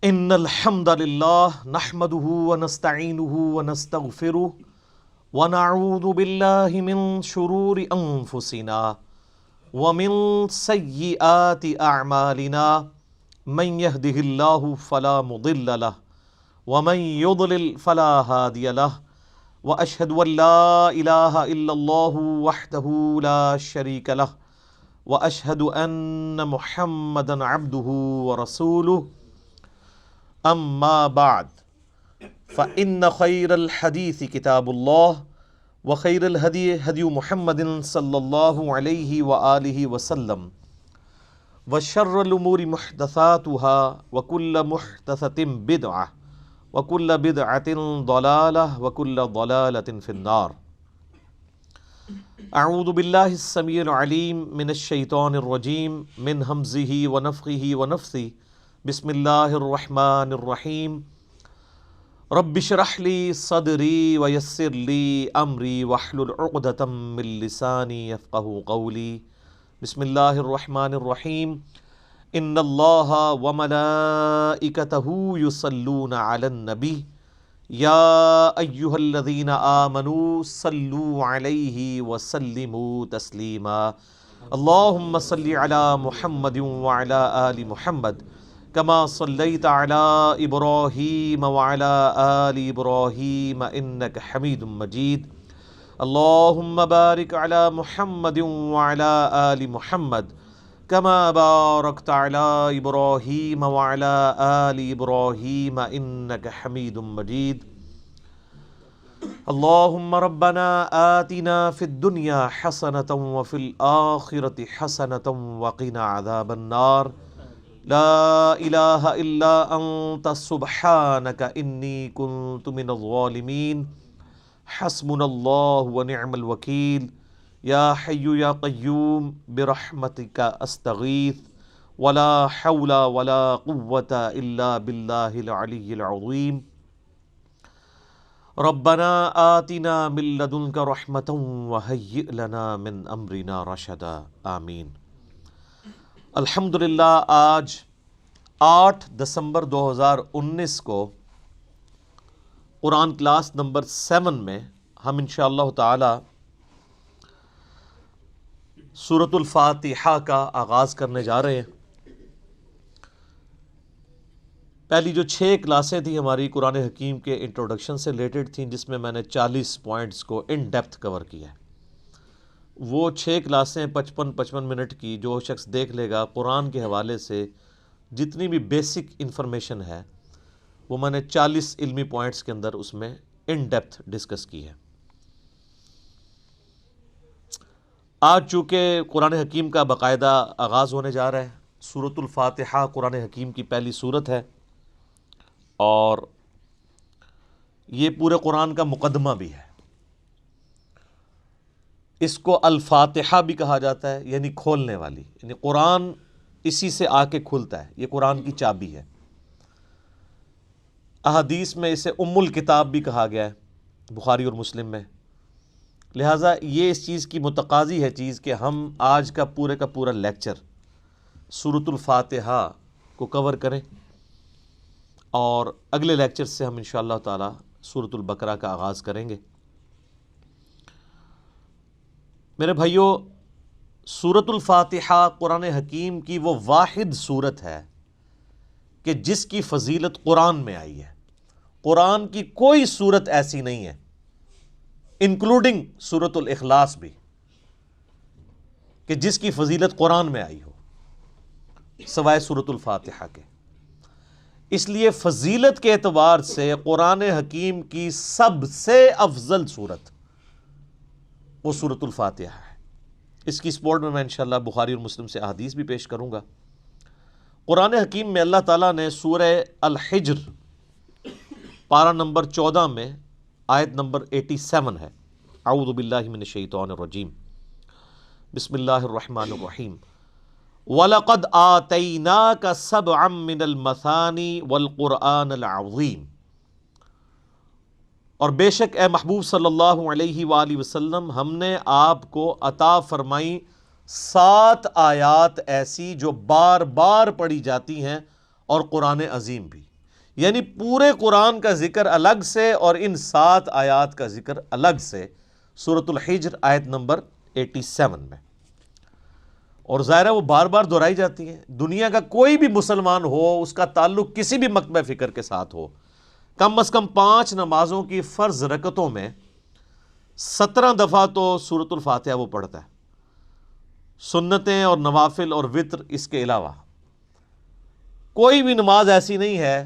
ان الحمد للہ نحمده ونستعینه ونستغفره ونعوذ باللہ من شرور انفسنا ومن سیئات اعمالنا من يهده اللہ فلا مضل له ومن يضلل فلا هادی له واشهد ان لا الہ الا اللہ وحدہ لا شریک له واشهد ان محمدا عبدہ ورسولہ اما بعد فإن خير الحديث كتاب الله وخير الهدي هدي محمد صلى الله عليه وآله وسلم وشر الأمور محدثاتها وكل محدثة بدعة وكل بدعة ضلالة وكل ضلالة في النار. اعوذ بالله السميع العليم من الشيطان الرجيم من همزه ونفخه ونفثه. بسم اللہ الرحمن الرحیم. رب اشرح لی صدری ویسر لی امری واحلل عقدۃ من لسانی یفقہوا قولی. بسم اللہ الرحمن الرحیم. ان اللہ وملائکتہ یصلون علی النبی یا ایہا الذین آمنوا صلوا علیہ وسلموا تسلیما. اللہم صل علی محمد وعلی آل محمد کما صلیت علی ابراہیم وعلی آل ابراہیم انک حمید مجید. اللہم بارک علی محمد وعلی آل محمد کما بارکت علی ابراہیم وعلی آل ابراہیم انک حمید مجید. اللہم ربنا آتنا فی الدنیا حسنۃ وفی الآخرۃ حسنۃ وقنا عذاب النار. لا الہ الا انت سبحانک انی کنت من الظالمین. حسبنا اللہ ونعم الوکیل. یا حی یا قیوم برحمتک استغیث ولا حول ولا قوة الا باللہ العلی العظیم. ربنا آتنا من لدنک رحمۃ وہیئ لنا من امرنا رشدا. آمین. الحمدللہ آج 8 دسمبر 2019 کو قرآن کلاس نمبر 7 میں ہم انشاءاللہ تعالی سورۃ الفاتحہ کا آغاز کرنے جا رہے ہیں. پہلی جو 6 کلاسیں تھیں ہماری قرآن حکیم کے انٹروڈکشن سے ریلیٹڈ تھیں، جس میں میں نے 40 پوائنٹس کو ان ڈیپتھ کور کیا ہے. وہ 6 کلاسیں 55 منٹ کی جو شخص دیکھ لے گا، قرآن کے حوالے سے جتنی بھی بیسک انفارمیشن ہے وہ میں نے 40 علمی پوائنٹس کے اندر اس میں ان ڈیپتھ ڈسکس کی ہے. آج چونکہ قرآن حکیم کا باقاعدہ آغاز ہونے جا رہا ہے، سورۃ الفاتحہ قرآن حکیم کی پہلی سورت ہے اور یہ پورے قرآن کا مقدمہ بھی ہے. اس کو الفاتحہ بھی کہا جاتا ہے، یعنی کھولنے والی، یعنی قرآن اسی سے آ کے کھلتا ہے، یہ قرآن کی چابی ہے. احادیث میں اسے ام الکتاب بھی کہا گیا ہے، بخاری اور مسلم میں. لہٰذا یہ اس چیز کی متقاضی ہے چیز کہ ہم آج کا پورا لیکچر سورۃ الفاتحہ کو کور کریں اور اگلے لیکچر سے ہم انشاءاللہ تعالی سورۃ البقرہ کا آغاز کریں گے. میرے بھائیو، سورۃ الفاتحہ قرآن حکیم کی وہ واحد سورت ہے کہ جس کی فضیلت قرآن میں آئی ہے. قرآن کی کوئی سورت ایسی نہیں ہے، انکلوڈنگ سورۃ الاخلاص بھی، کہ جس کی فضیلت قرآن میں آئی ہو سوائے سورۃ الفاتحہ کے. اس لیے فضیلت کے اعتبار سے قرآن حکیم کی سب سے افضل سورت وہ سورۃ الفاتحہ ہے. اس کی سپورٹ میں انشاءاللہ بخاری اور مسلم سے احادیث بھی پیش کروں گا. قرآن حکیم میں اللہ تعالیٰ نے سورہ الحجر پارہ نمبر 14 میں آیت نمبر 87 ہے. اعوذ باللہ من الشیطان الرجیم. بسم اللہ الرحمن الرحیم. وَلَقَدْ آتَيْنَاكَ سَبْعًا مِّنَ الْمَثَانِي وَالْقُرْآنَ الْعَظِيمِ. اور بے شک اے محبوب صلی اللہ علیہ وآلہ وسلم، ہم نے آپ کو عطا فرمائی 7 آیات ایسی جو بار بار پڑھی جاتی ہیں، اور قرآن عظیم بھی. یعنی پورے قرآن کا ذکر الگ سے اور ان 7 آیات کا ذکر الگ سے سورۃ الحجر آیت نمبر 87 میں، اور ظاہر ہے وہ بار بار دہرائی جاتی ہیں۔ دنیا کا کوئی بھی مسلمان ہو، اس کا تعلق کسی بھی مکتبہ فکر کے ساتھ ہو، کم از کم 5 نمازوں کی فرض رکعتوں میں 17 دفعہ تو سورۃ الفاتحہ وہ پڑھتا ہے، سنتیں اور نوافل اور وتر اس کے علاوہ۔ کوئی بھی نماز ایسی نہیں ہے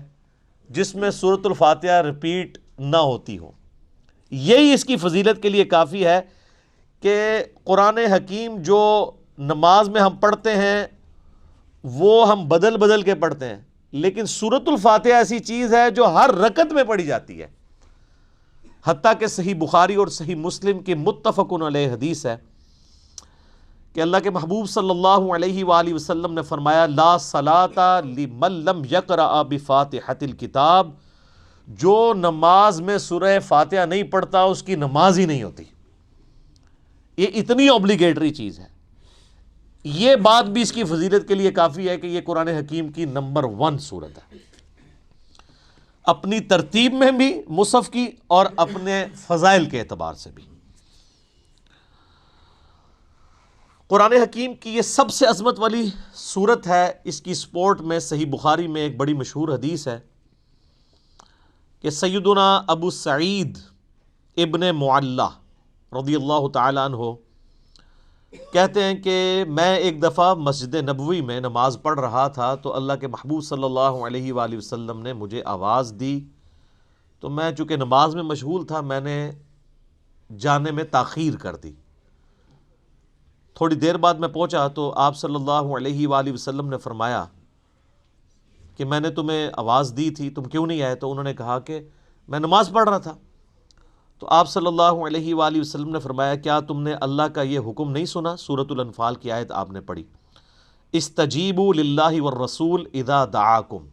جس میں سورۃ الفاتحہ ریپیٹ نہ ہوتی ہو۔ یہی اس کی فضیلت کے لیے کافی ہے کہ قرآن حکیم جو نماز میں ہم پڑھتے ہیں وہ ہم بدل بدل کے پڑھتے ہیں، لیکن سورۃ الفاتحہ ایسی چیز ہے جو ہر رکعت میں پڑھی جاتی ہے۔ حتیٰ کہ صحیح بخاری اور صحیح مسلم کی متفق علیہ حدیث ہے کہ اللہ کے محبوب صلی اللہ علیہ وآلہ وسلم نے فرمایا، لا صلاۃ لمن لم یقرأ بفاتحۃ الکتاب، جو نماز میں سورہ فاتحہ نہیں پڑھتا اس کی نماز ہی نہیں ہوتی۔ یہ اتنی اوبلیگیٹری چیز ہے۔ یہ بات بھی اس کی فضیلت کے لیے کافی ہے کہ یہ قرآن حکیم کی نمبر 1 سورت ہے، اپنی ترتیب میں بھی مصحف کی اور اپنے فضائل کے اعتبار سے بھی۔ قرآن حکیم کی یہ سب سے عظمت والی سورت ہے۔ اس کی سپورٹ میں صحیح بخاری میں ایک بڑی مشہور حدیث ہے کہ سیدنا ابو سعید ابن معلہ رضی اللہ تعالی عنہ کہتے ہیں کہ میں ایک دفعہ مسجد نبوی میں نماز پڑھ رہا تھا تو اللہ کے محبوب صلی اللہ علیہ وآلہ وسلم نے مجھے آواز دی، تو میں چونکہ نماز میں مشغول تھا میں نے جانے میں تاخیر کر دی۔ تھوڑی دیر بعد میں پہنچا تو آپ صلی اللہ علیہ وآلہ وسلم نے فرمایا کہ میں نے تمہیں آواز دی تھی، تم کیوں نہیں آئے؟ تو انہوں نے کہا کہ میں نماز پڑھ رہا تھا۔ تو آپ صلی اللہ علیہ وآلہ وسلم نے فرمایا، کیا تم نے اللہ کا یہ حکم نہیں سنا؟ سورۃ الانفال کی آیت آپ نے پڑھی، استجیبوا للہ والرسول اذا دعاکم،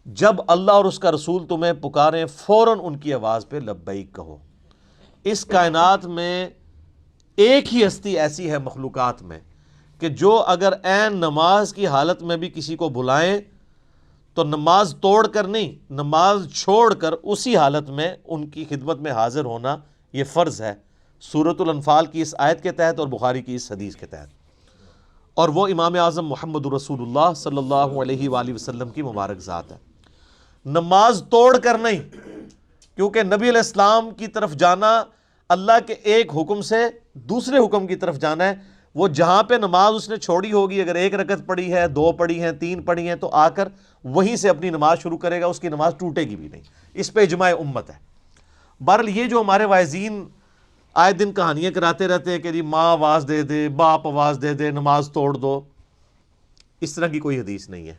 جب اللہ اور اس کا رسول تمہیں پکاریں فوراً ان کی آواز پہ لبیک کہو۔ اس کائنات میں ایک ہی ہستی ایسی ہے مخلوقات میں کہ جو اگر عین نماز کی حالت میں بھی کسی کو بلائیں تو نماز توڑ کر نہیں، نماز چھوڑ کر اسی حالت میں ان کی خدمت میں حاضر ہونا یہ فرض ہے، سورۃ الانفال کی اس آیت کے تحت اور بخاری کی اس حدیث کے تحت، اور وہ امام اعظم محمد رسول اللہ صلی اللہ علیہ وآلہ وسلم کی مبارک ذات ہے۔ نماز توڑ کر نہیں، کیونکہ نبی علیہ السلام کی طرف جانا اللہ کے ایک حکم سے دوسرے حکم کی طرف جانا ہے۔ وہ جہاں پہ نماز اس نے چھوڑی ہوگی، اگر 1 رکعت پڑھی ہے، 2 پڑھی ہیں، 3 پڑھی ہیں، تو آ کر وہیں سے اپنی نماز شروع کرے گا، اس کی نماز ٹوٹے گی بھی نہیں۔ اس پہ اجماع امت ہے۔ بہرحال یہ جو ہمارے واعظین آئے دن کہانیاں کراتے رہتے ہیں کہ جی ماں آواز دے دے، باپ آواز دے دے، نماز توڑ دو، اس طرح کی کوئی حدیث نہیں ہے۔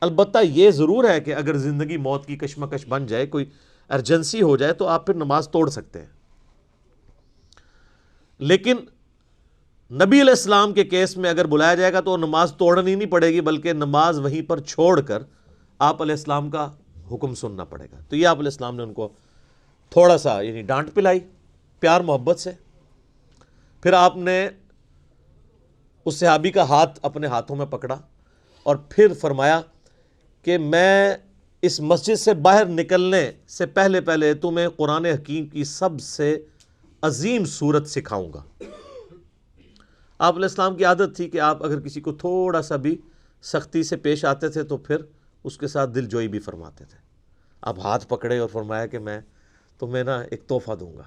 البتہ یہ ضرور ہے کہ اگر زندگی موت کی کشمکش بن جائے، کوئی ایمرجنسی ہو جائے، تو آپ پھر نماز توڑ سکتے ہیں، لیکن نبی علیہ السلام کے کیس میں اگر بلایا جائے گا تو نماز توڑنی نہیں پڑے گی، بلکہ نماز وہیں پر چھوڑ کر آپ علیہ السلام کا حکم سننا پڑے گا۔ تو یہ آپ علیہ السلام نے ان کو تھوڑا سا یعنی ڈانٹ پلائی پیار محبت سے۔ پھر آپ نے اس صحابی کا ہاتھ اپنے ہاتھوں میں پکڑا اور پھر فرمایا کہ میں اس مسجد سے باہر نکلنے سے پہلے تمہیں قرآن حکیم کی سب سے عظیم صورت سکھاؤں گا۔ آپ علیہ السلام کی عادت تھی کہ آپ اگر کسی کو تھوڑا سا بھی سختی سے پیش آتے تھے تو پھر اس کے ساتھ دل جوئی بھی فرماتے تھے۔ آپ ہاتھ پکڑے اور فرمایا کہ میں تمہیں ایک تحفہ دوں گا۔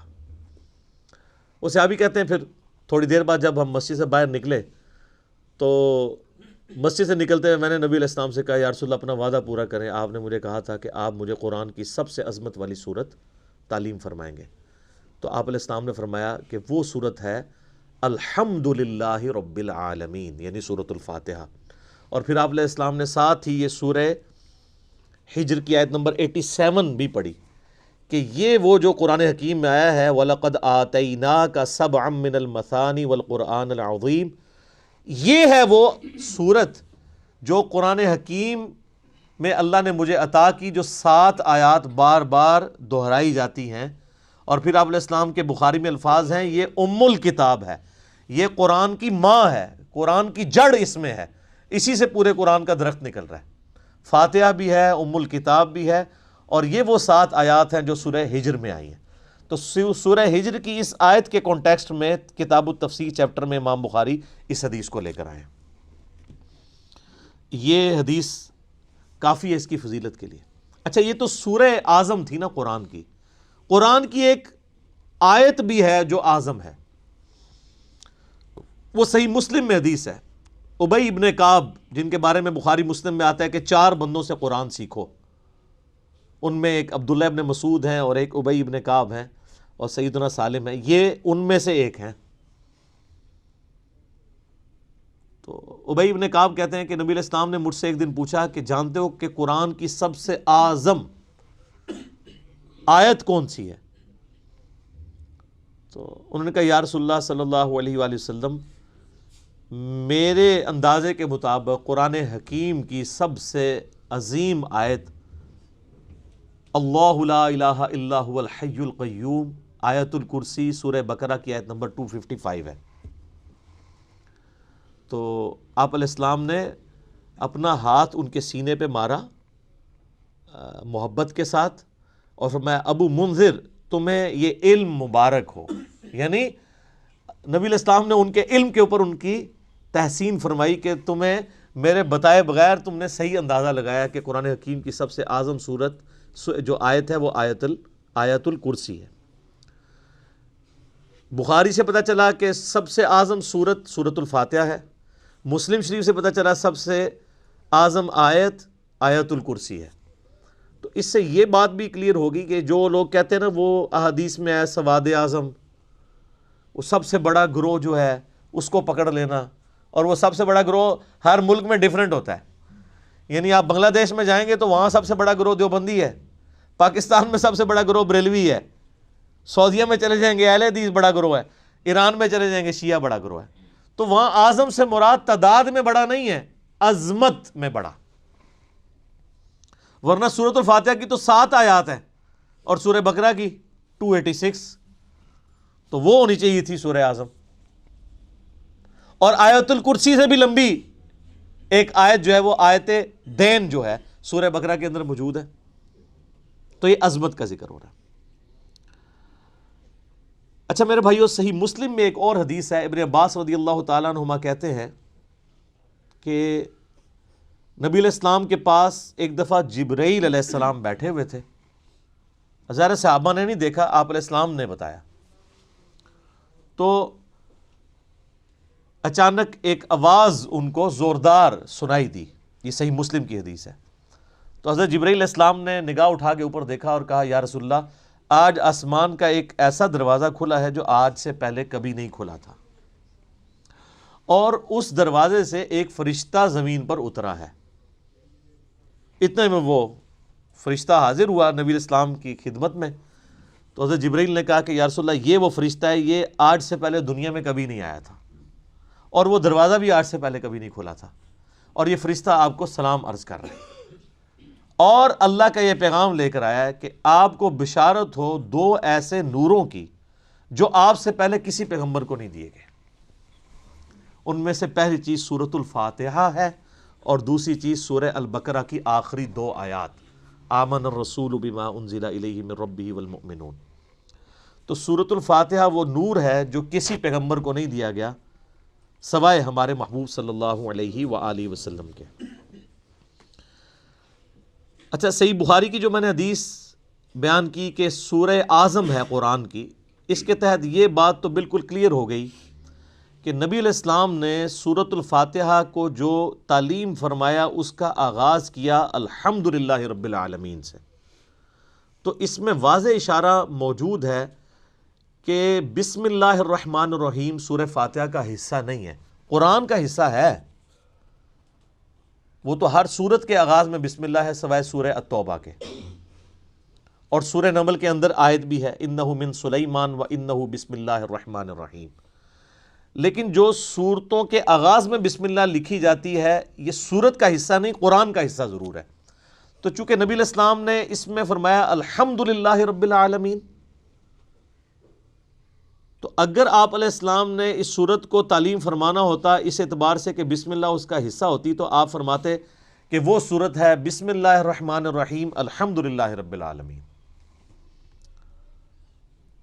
وہ صحابی کہتے ہیں پھر تھوڑی دیر بعد جب ہم مسجد سے باہر نکلے تو مسجد سے نکلتے ہوئے میں نے نبی علیہ السلام سے کہا، یا رسول اللہ اپنا وعدہ پورا کریں، آپ نے مجھے کہا تھا کہ آپ مجھے قرآن کی سب سے عظمت والی صورت تعلیم فرمائیں گے۔ تو آپ علیہ السلام نے فرمایا کہ وہ صورت ہے الحمد للہ رب العالمین، یعنی سورۃ الفاتحہ۔ اور پھر آپ علیہ السلام نے ساتھ ہی یہ سورہ حجر کی آیت نمبر 87 بھی پڑھی کہ یہ وہ جو قرآن حکیم میں آیا ہے وَلَقَدْ آتَيْنَاكَ سَبْعًا مِّنَ الْمَثَانِي وَالْقُرْآنَ الْعَظِيمِ، یہ ہے وہ صورت جو قرآن حکیم میں اللہ نے مجھے عطا کی، جو 7 آیات بار بار دہرائی جاتی ہیں۔ اور پھر آپ علیہ السلام کے بخاری میں الفاظ ہیں، یہ ام الکتاب ہے، یہ قرآن کی ماں ہے، قرآن کی جڑ اس میں ہے، اسی سے پورے قرآن کا درخت نکل رہا ہے۔ فاتحہ بھی ہے، ام الکتاب بھی ہے، اور یہ وہ 7 آیات ہیں جو سورہ ہجر میں آئی ہیں۔ تو سورہ ہجر کی اس آیت کے کانٹیکسٹ میں کتاب التفسیر چیپٹر میں امام بخاری اس حدیث کو لے کر آئے ہیں۔ یہ حدیث کافی ہے اس کی فضیلت کے لیے۔ اچھا، یہ تو سورہ اعظم تھی نا قرآن کی۔ قرآن کی ایک آیت بھی ہے جو اعظم ہے، وہ صحیح مسلم میں حدیث ہے۔ ابی ابن کعب، جن کے بارے میں بخاری مسلم میں آتا ہے کہ 4 بندوں سے قرآن سیکھو، ان میں ایک عبداللہ ابن مسعود ہیں اور ایک ابی ابن کعب ہیں اور سیدنا سالم ہیں، یہ ان میں سے ایک ہیں۔ تو ابی ابن کعب کہتے ہیں کہ نبی علیہ السلام نے مجھ سے ایک دن پوچھا کہ جانتے ہو کہ قرآن کی سب سے اعظم آیت کون سی ہے؟ تو انہوں نے کہا یا رسول اللہ صلی اللہ علیہ وآلہ وسلم، میرے اندازے کے مطابق قرآن حکیم کی سب سے عظیم آیت اللہ لا الہ الا هو الحی القیوم، آیت الکرسی، سورہ بقرہ کی آیت نمبر 255 ہے۔ تو آپ علیہ السلام نے اپنا ہاتھ ان کے سینے پہ مارا محبت کے ساتھ اور فرمایا ابو منذر، تمہیں یہ علم مبارک ہو۔ یعنی نبی علیہ السلام نے ان کے علم کے اوپر ان کی تحسین فرمائی کہ تمہیں میرے بتائے بغیر تم نے صحیح اندازہ لگایا کہ قرآن حکیم کی سب سے اعظم سورت جو آیت ہے وہ آیت الکرسی ہے۔ بخاری سے پتہ چلا کہ سب سے اعظم سورت سورۃ الفاتحہ ہے، مسلم شریف سے پتہ چلا سب سے اعظم آیت الکرسی ہے۔ تو اس سے یہ بات بھی کلیئر ہوگی کہ جو لوگ کہتے ہیں نا وہ احادیث میں ہے سواد اعظم، وہ سب سے بڑا گروہ جو ہے اس کو پکڑ لینا، اور وہ سب سے بڑا گروہ ہر ملک میں ڈیفرنٹ ہوتا ہے۔ یعنی آپ بنگلہ دیش میں جائیں گے تو وہاں سب سے بڑا گروہ دیوبندی ہے، پاکستان میں سب سے بڑا گروہ بریلوی ہے، سعودیہ میں چلے جائیں گے اہل حدیث بڑا گروہ ہے، ایران میں چلے جائیں گے شیعہ بڑا گروہ ہے۔ تو وہاں اعظم سے مراد تعداد میں بڑا نہیں ہے، عظمت میں بڑا۔ ورنہ سورۃ الفاتحہ کی تو 7 آیات ہیں اور سورہ بقرہ کی 286، تو وہ ہونی چاہیے تھی سورہ اعظم۔ اور آیت الکرسی سے بھی لمبی ایک آیت جو ہے وہ آیت دین جو ہے سورہ بقرہ کے اندر موجود ہے۔ تو یہ عظمت کا ذکر ہو رہا ہے۔ اچھا میرے بھائیو، صحیح مسلم میں ایک اور حدیث ہے، ابن عباس رضی اللہ تعالیٰ عنہما کہتے ہیں کہ نبی علیہ السلام کے پاس ایک دفعہ جبرائیل علیہ السلام بیٹھے ہوئے تھے۔ ظاہر صحابہ نے نہیں دیکھا، آپ علیہ السلام نے بتایا۔ تو اچانک ایک آواز ان کو زوردار سنائی دی، یہ صحیح مسلم کی حدیث ہے۔ تو حضرت جبرائیل علیہ السلام نے نگاہ اٹھا کے اوپر دیکھا اور کہا یا رسول اللہ، آج آسمان کا ایک ایسا دروازہ کھلا ہے جو آج سے پہلے کبھی نہیں کھلا تھا، اور اس دروازے سے ایک فرشتہ زمین پر اترا ہے۔ اتنے میں وہ فرشتہ حاضر ہوا نبی علیہ السلام کی خدمت میں۔ تو حضرت جبرائیل نے کہا کہ یا رسول اللہ، یہ وہ فرشتہ ہے، یہ آج سے پہلے دنیا میں کبھی نہیں آیا تھا، اور وہ دروازہ بھی آج سے پہلے کبھی نہیں کھلا تھا، اور یہ فرشتہ آپ کو سلام عرض کر رہا ہے، اور اللہ کا یہ پیغام لے کر آیا ہے کہ آپ کو بشارت ہو 2 ایسے نوروں کی جو آپ سے پہلے کسی پیغمبر کو نہیں دیے گئے۔ ان میں سے پہلی چیز سورۃ الفاتحہ ہے، اور دوسری چیز سورہ البقرہ کی آخری 2 آیات، آمن الرسول بما انزل الیہ من ربہ والمؤمنون۔ تو سورۃ الفاتحہ وہ نور ہے جو کسی پیغمبر کو نہیں دیا گیا سوائے ہمارے محبوب صلی اللہ علیہ وآلہ وسلم کے۔ اچھا، صحیح بخاری کی جو میں نے حدیث بیان کی کہ سورہ اعظم ہے قرآن کی، اس کے تحت یہ بات تو بالکل کلیئر ہو گئی کہ نبی علیہ السلام نے سورۃ الفاتحہ کو جو تعلیم فرمایا اس کا آغاز کیا الحمدللہ رب العالمین سے۔ تو اس میں واضح اشارہ موجود ہے کہ بسم اللہ الرحمن الرحیم سورہ فاتحہ کا حصہ نہیں ہے، قرآن کا حصہ ہے۔ وہ تو ہر سورت کے آغاز میں بسم اللہ ہے سوائے سورہ التوبہ کے، اور سورہ نمل کے اندر آیت بھی ہے انہ من سلیمان و انہ بسم اللہ الرحمن الرحیم۔ لیکن جو سورتوں کے آغاز میں بسم اللہ لکھی جاتی ہے یہ سورت کا حصہ نہیں، قرآن کا حصہ ضرور ہے۔ تو چونکہ نبی علیہ السلام نے اس میں فرمایا الحمدللہ رب العالمین، تو اگر آپ علیہ السلام نے اس سورت کو تعلیم فرمانا ہوتا اس اعتبار سے کہ بسم اللہ اس کا حصہ ہوتی، تو آپ فرماتے کہ وہ صورت ہے بسم اللہ الرحمن الرحیم الحمدللہ رب العالمین.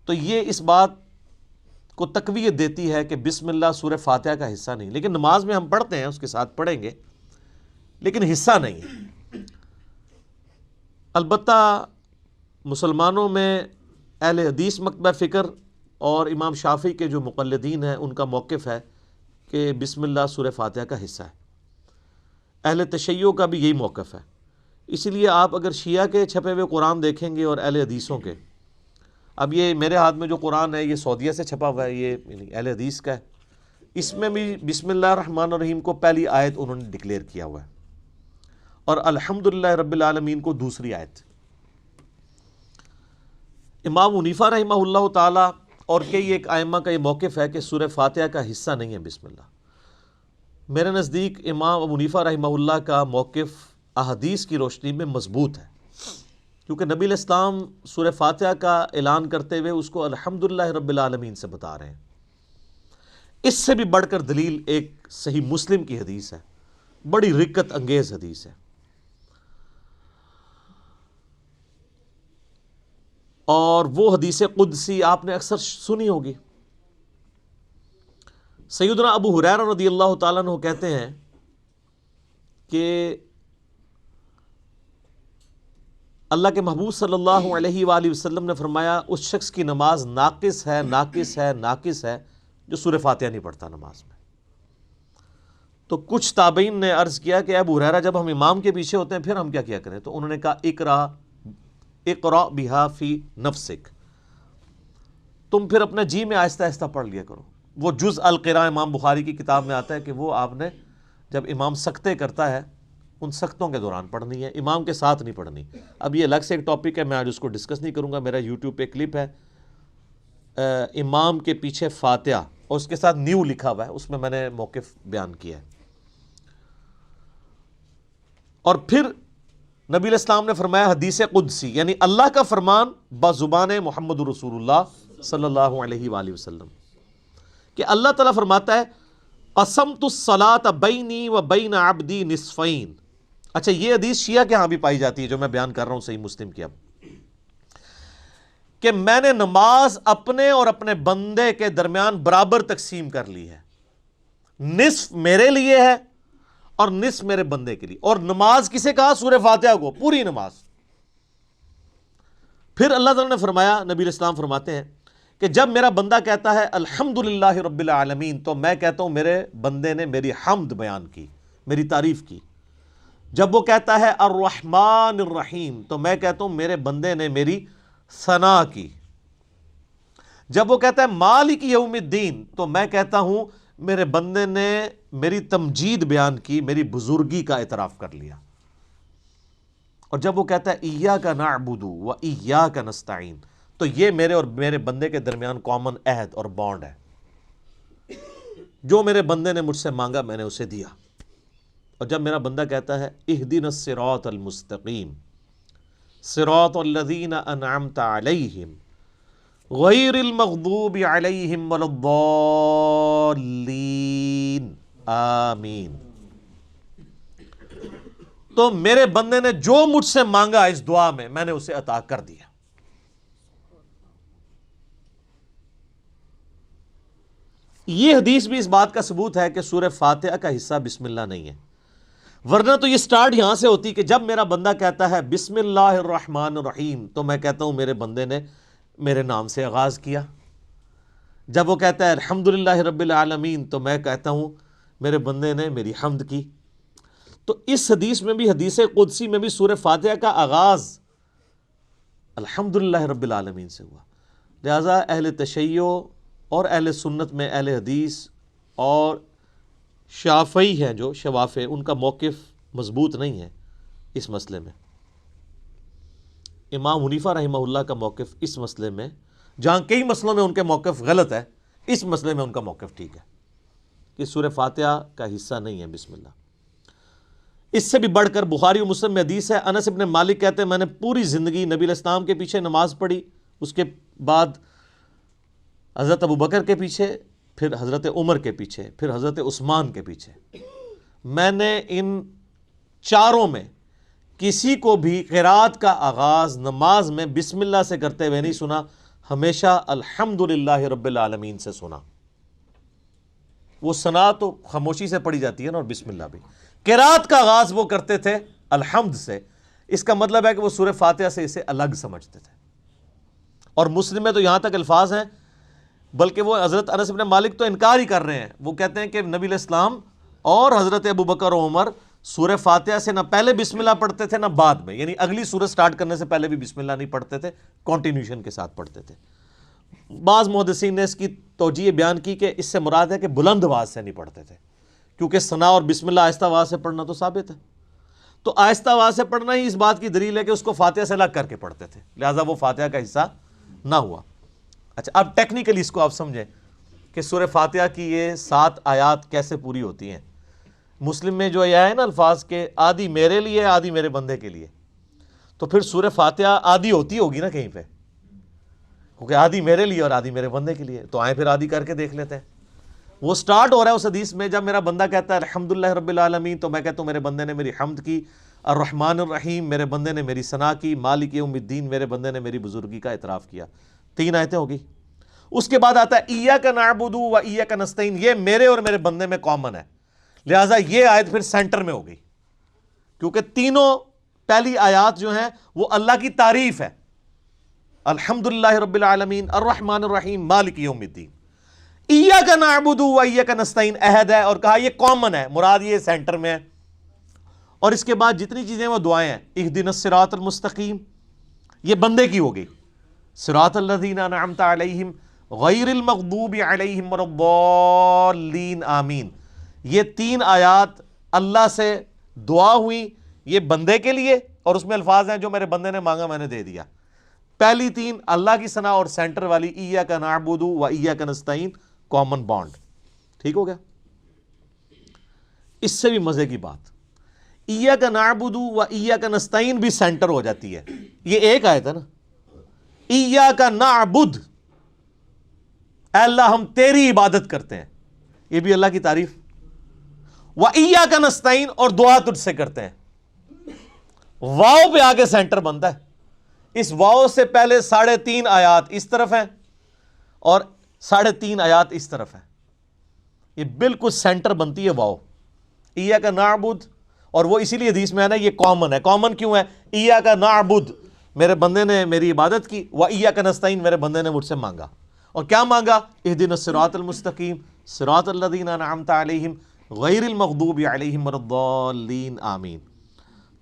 تو یہ اس بات کو تقویت دیتی ہے کہ بسم اللہ سورہ فاتحہ کا حصہ نہیں. لیکن نماز میں ہم پڑھتے ہیں، اس کے ساتھ پڑھیں گے، لیکن حصہ نہیں ہے. البتہ مسلمانوں میں اہل حدیث مکتبہ فکر اور امام شافعی کے جو مقلدین ہیں ان کا موقف ہے کہ بسم اللہ سورہ فاتحہ کا حصہ ہے. اہل تشیع کا بھی یہی موقف ہے. اسی لیے آپ اگر شیعہ کے چھپے ہوئے قرآن دیکھیں گے اور اہل حدیثوں کے، اب یہ میرے ہاتھ میں جو قرآن ہے یہ سعودیہ سے چھپا ہوا ہے، یہ اہل حدیث کا ہے. اس میں بھی بسم اللہ الرحمن الرحیم کو پہلی آیت انہوں نے ڈکلیئر کیا ہوا ہے، اور الحمدللہ رب العالمین کو دوسری آیت. امام حنیفہ رحمہ اللہ تعالی اور کئی ایک ائمہ کا یہ موقف ہے کہ سورہ فاتحہ کا حصہ نہیں ہے بسم اللہ. میرے نزدیک امام ابو حنیفہ رحمہ اللہ کا موقف احادیث کی روشنی میں مضبوط ہے، کیونکہ نبی علیہ السلام سورہ فاتحہ کا اعلان کرتے ہوئے اس کو الحمدللہ رب العالمین سے بتا رہے ہیں. اس سے بھی بڑھ کر دلیل ایک صحیح مسلم کی حدیث ہے، بڑی رکت انگیز حدیث ہے، اور وہ حدیث قدسی آپ نے اکثر سنی ہوگی. سیدنا ابو ہریرہ رضی اللہ تعالیٰ عنہ کہتے ہیں کہ اللہ کے محبوب صلی اللہ علیہ وآلہ وسلم نے فرمایا اس شخص کی نماز ناقص ہے، ناقص ہے، ناقص ہے جو سورہ فاتحہ نہیں پڑھتا نماز میں. تو کچھ تابعین نے عرض کیا کہ ابو ہریرہ جب ہم امام کے پیچھے ہوتے ہیں پھر ہم کیا کریں؟ تو انہوں نے کہا اقرأ بہا فی نفسک، تم پھر اپنے جی میں آہستہ آہستہ پڑھ لیا کرو. وہ جز القراء امام بخاری کی کتاب میں آتا ہے کہ وہ آپ نے جب امام سکتے کرتا ہے ان سختوں کے دوران پڑھنی ہے، امام کے ساتھ نہیں پڑھنی. اب یہ الگ سے ایک ٹاپک ہے، میں آج اس کو ڈسکس نہیں کروں گا. میرا یوٹیوب پہ کلپ ہے امام کے پیچھے فاتحہ، اور اس کے ساتھ نیو لکھا ہوا ہے، اس میں نے موقف بیان کیا ہے. اور پھر نبی علیہ السلام نے فرمایا حدیث قدسی، یعنی اللہ کا فرمان بزبان محمد رسول اللہ صلی اللہ علیہ وآلہ وسلم، کہ اللہ تعالیٰ فرماتا ہے قسمت الصلاۃ بینی و بین عبدی نصفین. اچھا، یہ حدیث شیعہ کے ہاں بھی پائی جاتی ہے جو میں بیان کر رہا ہوں صحیح مسلم کی، اب کہ میں نے نماز اپنے اور اپنے بندے کے درمیان برابر تقسیم کر لی ہے، نصف میرے لیے ہے اور نصف میرے بندے کے لیے. اور نماز کسے کہا؟ سورہ فاتحہ کو، پوری نماز. پھر اللہ تعالیٰ نے فرمایا، نبی علیہ السلام فرماتے ہیں کہ جب میرا بندہ کہتا ہے الحمدللہ رب العالمین تو میں کہتا ہوں میرے بندے نے میری حمد بیان کی، میری تعریف کی. جب وہ کہتا ہے الرحمن الرحیم تو میں کہتا ہوں میرے بندے نے میری ثنا کی. جب وہ کہتا ہے مالک یوم الدین تو میں کہتا ہوں میرے بندے نے میری تمجید بیان کی، میری بزرگی کا اعتراف کر لیا. اور جب وہ کہتا ہے ایاک نعبد و ایاک نستعین تو یہ میرے اور میرے بندے کے درمیان کامن عہد اور بانڈ ہے. جو میرے بندے نے مجھ سے مانگا میں نے اسے دیا. اور جب میرا بندہ کہتا ہے اہدنا الصراط المستقیم صراط الذین انعمت علیہم غیر المغضوب علیہم ولا الضالین آمین، تو میرے بندے نے جو مجھ سے مانگا اس دعا میں نے اسے عطا کر دیا. یہ حدیث بھی اس بات کا ثبوت ہے کہ سورہ فاتحہ کا حصہ بسم اللہ نہیں ہے، ورنہ تو یہ سٹارٹ یہاں سے ہوتی کہ جب میرا بندہ کہتا ہے بسم اللہ الرحمن الرحیم تو میں کہتا ہوں میرے بندے نے میرے نام سے آغاز کیا. جب وہ کہتا ہے الحمدللہ رب العالمین تو میں کہتا ہوں میرے بندے نے میری حمد کی. تو اس حدیث میں بھی، حدیث قدسی میں بھی سورہ فاتحہ کا آغاز الحمدللہ رب العالمین سے ہوا. لہذا اہل تشیع اور اہل سنت میں اہل حدیث اور شافعی ہیں جو شوافع، ان کا موقف مضبوط نہیں ہے اس مسئلے میں. امام حنیفہ رحمہ اللہ کا موقف اس مسئلے میں، جہاں کئی مسئلوں میں ان کے موقف غلط ہے، اس مسئلے میں ان کا موقف ٹھیک ہے کہ سورہ فاتحہ کا حصہ نہیں ہے بسم اللہ. اس سے بھی بڑھ کر بخاری و مسلم میں حدیث ہے، انس ابن مالک کہتے ہیں میں نے پوری زندگی نبی علیہ السلام کے پیچھے نماز پڑھی، اس کے بعد حضرت ابو بکر کے پیچھے، پھر حضرت عمر کے پیچھے، پھر حضرت عثمان کے پیچھے. میں نے ان چاروں میں کسی کو بھی قرات کا آغاز نماز میں بسم اللہ سے کرتے ہوئے نہیں سنا، ہمیشہ الحمدللہ رب العالمین سے سنا۔ وہ ثنا تو خاموشی سے پڑھی جاتی ہے نا، اور بسم اللہ بھی۔ قرات کا آغاز وہ کرتے تھے الحمد سے، اس کا مطلب ہے کہ وہ سورہ فاتحہ سے اسے الگ سمجھتے تھے۔ اور مسلم میں تو یہاں تک الفاظ ہیں، بلکہ وہ حضرت انس بن مالک تو انکار ہی کر رہے ہیں، وہ کہتے ہیں کہ نبی علیہ السلام اور حضرت ابوبکر و عمر سورہ فاتحہ سے نہ پہلے بسم اللہ پڑھتے تھے نہ بعد میں، یعنی اگلی سورہ سٹارٹ کرنے سے پہلے بھی بسم اللہ نہیں پڑھتے تھے، کنٹینیوشن کے ساتھ پڑھتے تھے۔ بعض محدثین نے اس کی توجیہ بیان کی کہ اس سے مراد ہے کہ بلند آواز سے نہیں پڑھتے تھے، کیونکہ ثنا اور بسم اللہ آہستہ آواز سے پڑھنا تو ثابت ہے، تو آہستہ آواز سے پڑھنا ہی اس بات کی دلیل ہے کہ اس کو فاتحہ سے الگ کر کے پڑھتے تھے، لہٰذا وہ فاتحہ کا حصہ نہ ہوا۔ اچھا، اب ٹیکنیکلی اس کو آپ سمجھیں کہ سورہ فاتحہ کی یہ 7 آیات کیسے پوری ہوتی ہیں۔ مسلم میں جو یہ ہے نا الفاظ کے آدھی میرے لیے آدھی میرے بندے کے لیے، تو پھر سورہ فاتحہ آدھی ہوتی ہوگی نا کہیں پہ، کیونکہ آدھی میرے لیے اور آدھی میرے بندے کے لیے، تو آئیں پھر آدھی کر کے دیکھ لیتے ہیں۔ وہ سٹارٹ ہو رہا ہے اس حدیث میں، جب میرا بندہ کہتا ہے الحمدللہ رب العالمین، تو میں کہتا ہوں میرے بندے نے میری حمد کی، الرحمن الرحیم میرے بندے نے میری ثنا کی، مالک یوم الدین میرے بندے نے میری بزرگی کا اعتراف کیا۔ 3 آیتیں ہوگی۔ اس کے بعد آتا ہے ایاک نعبد و ایاک نستعین، یہ میرے اور میرے بندے میں کامن ہے، لہٰذا یہ آیت پھر سینٹر میں ہو گئی، کیونکہ تینوں پہلی آیات جو ہیں وہ اللہ کی تعریف ہے، الحمدللہ رب العالمین، الرحمن الرحیم، مالک یوم الدین۔ ایاک نعبد و ایاک نستعین عہد ہے، اور کہا یہ کامن ہے، مراد یہ سینٹر میں ہے۔ اور اس کے بعد جتنی چیزیں وہ دعائیں ہیں، اہدنا الصراط المستقیم، یہ بندے کی ہو گئی، صراط الذین انعمت علیہم غیر المغضوب علیہم ولا الضالین آمین، یہ 3 آیات اللہ سے دعا ہوئی، یہ بندے کے لیے، اور اس میں الفاظ ہیں جو میرے بندے نے مانگا میں نے دے دیا۔ پہلی 3 اللہ کی ثنا، اور سینٹر والی ایاک نعبد و ایاک نستعین کامن بانڈ۔ ٹھیک ہو گیا؟ اس سے بھی مزے کی بات، ایاک نعبد و ایاک نستعین بھی سینٹر ہو جاتی ہے، یہ ایک آیت ہے نا، ایاک نعبد، اے اللہ ہم تیری عبادت کرتے ہیں، یہ بھی اللہ کی تعریف، و ایاک نستعین، اور دعا تجھ سے کرتے ہیں۔ واو پہ آگے سینٹر بنتا ہے، اس واو سے پہلے 3.5 آیات اس طرف ہیں اور 3.5 آیات اس طرف ہیں، یہ بالکل سینٹر بنتی ہے واو، ایاک نعبد، اور وہ اسی لیے حدیث میں ہے نا یہ کامن ہے۔ کامن کیوں ہے؟ ایاک نعبد میرے بندے نے میری عبادت کی، و ایاک نستعین میرے بندے نے مجھ سے مانگا، اور کیا مانگا؟ اہدنا الصراط المستقیم صراط الذین انعمت علیہم غیر المغضوب علیہم ولا الضالین آمین۔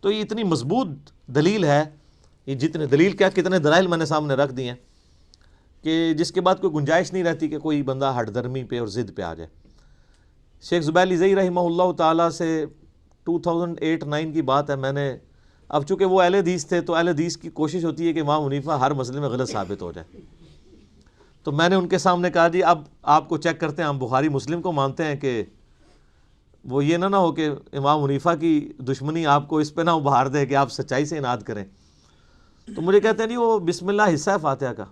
تو یہ اتنی مضبوط دلیل ہے، یہ جتنے دلیل کیا کتنے دلائل میں نے سامنے رکھ دی ہیں کہ جس کے بعد کوئی گنجائش نہیں رہتی کہ کوئی بندہ ہٹ درمی پہ اور ضد پہ آ جائے۔ شیخ زبیر زئی رحمہ اللہ تعالیٰ سے 2008-9 کی بات ہے، میں نے، اب چونکہ وہ اہل حدیث تھے تو اہل حدیث کی کوشش ہوتی ہے کہ امام حنیفہ ہر مسئلے میں غلط ثابت ہو جائے، تو میں نے ان کے سامنے کہا جی اب آپ کو چیک کرتے ہیں، ہم بخاری مسلم کو مانتے ہیں کہ وہ یہ نہ ہو کہ امام حنیفہ کی دشمنی آپ کو اس پہ نہ ابھار دے کہ آپ سچائی سے اناد کریں۔ تو مجھے کہتے ہیں جی وہ بسم اللہ حصہ ہے فاتحہ کا۔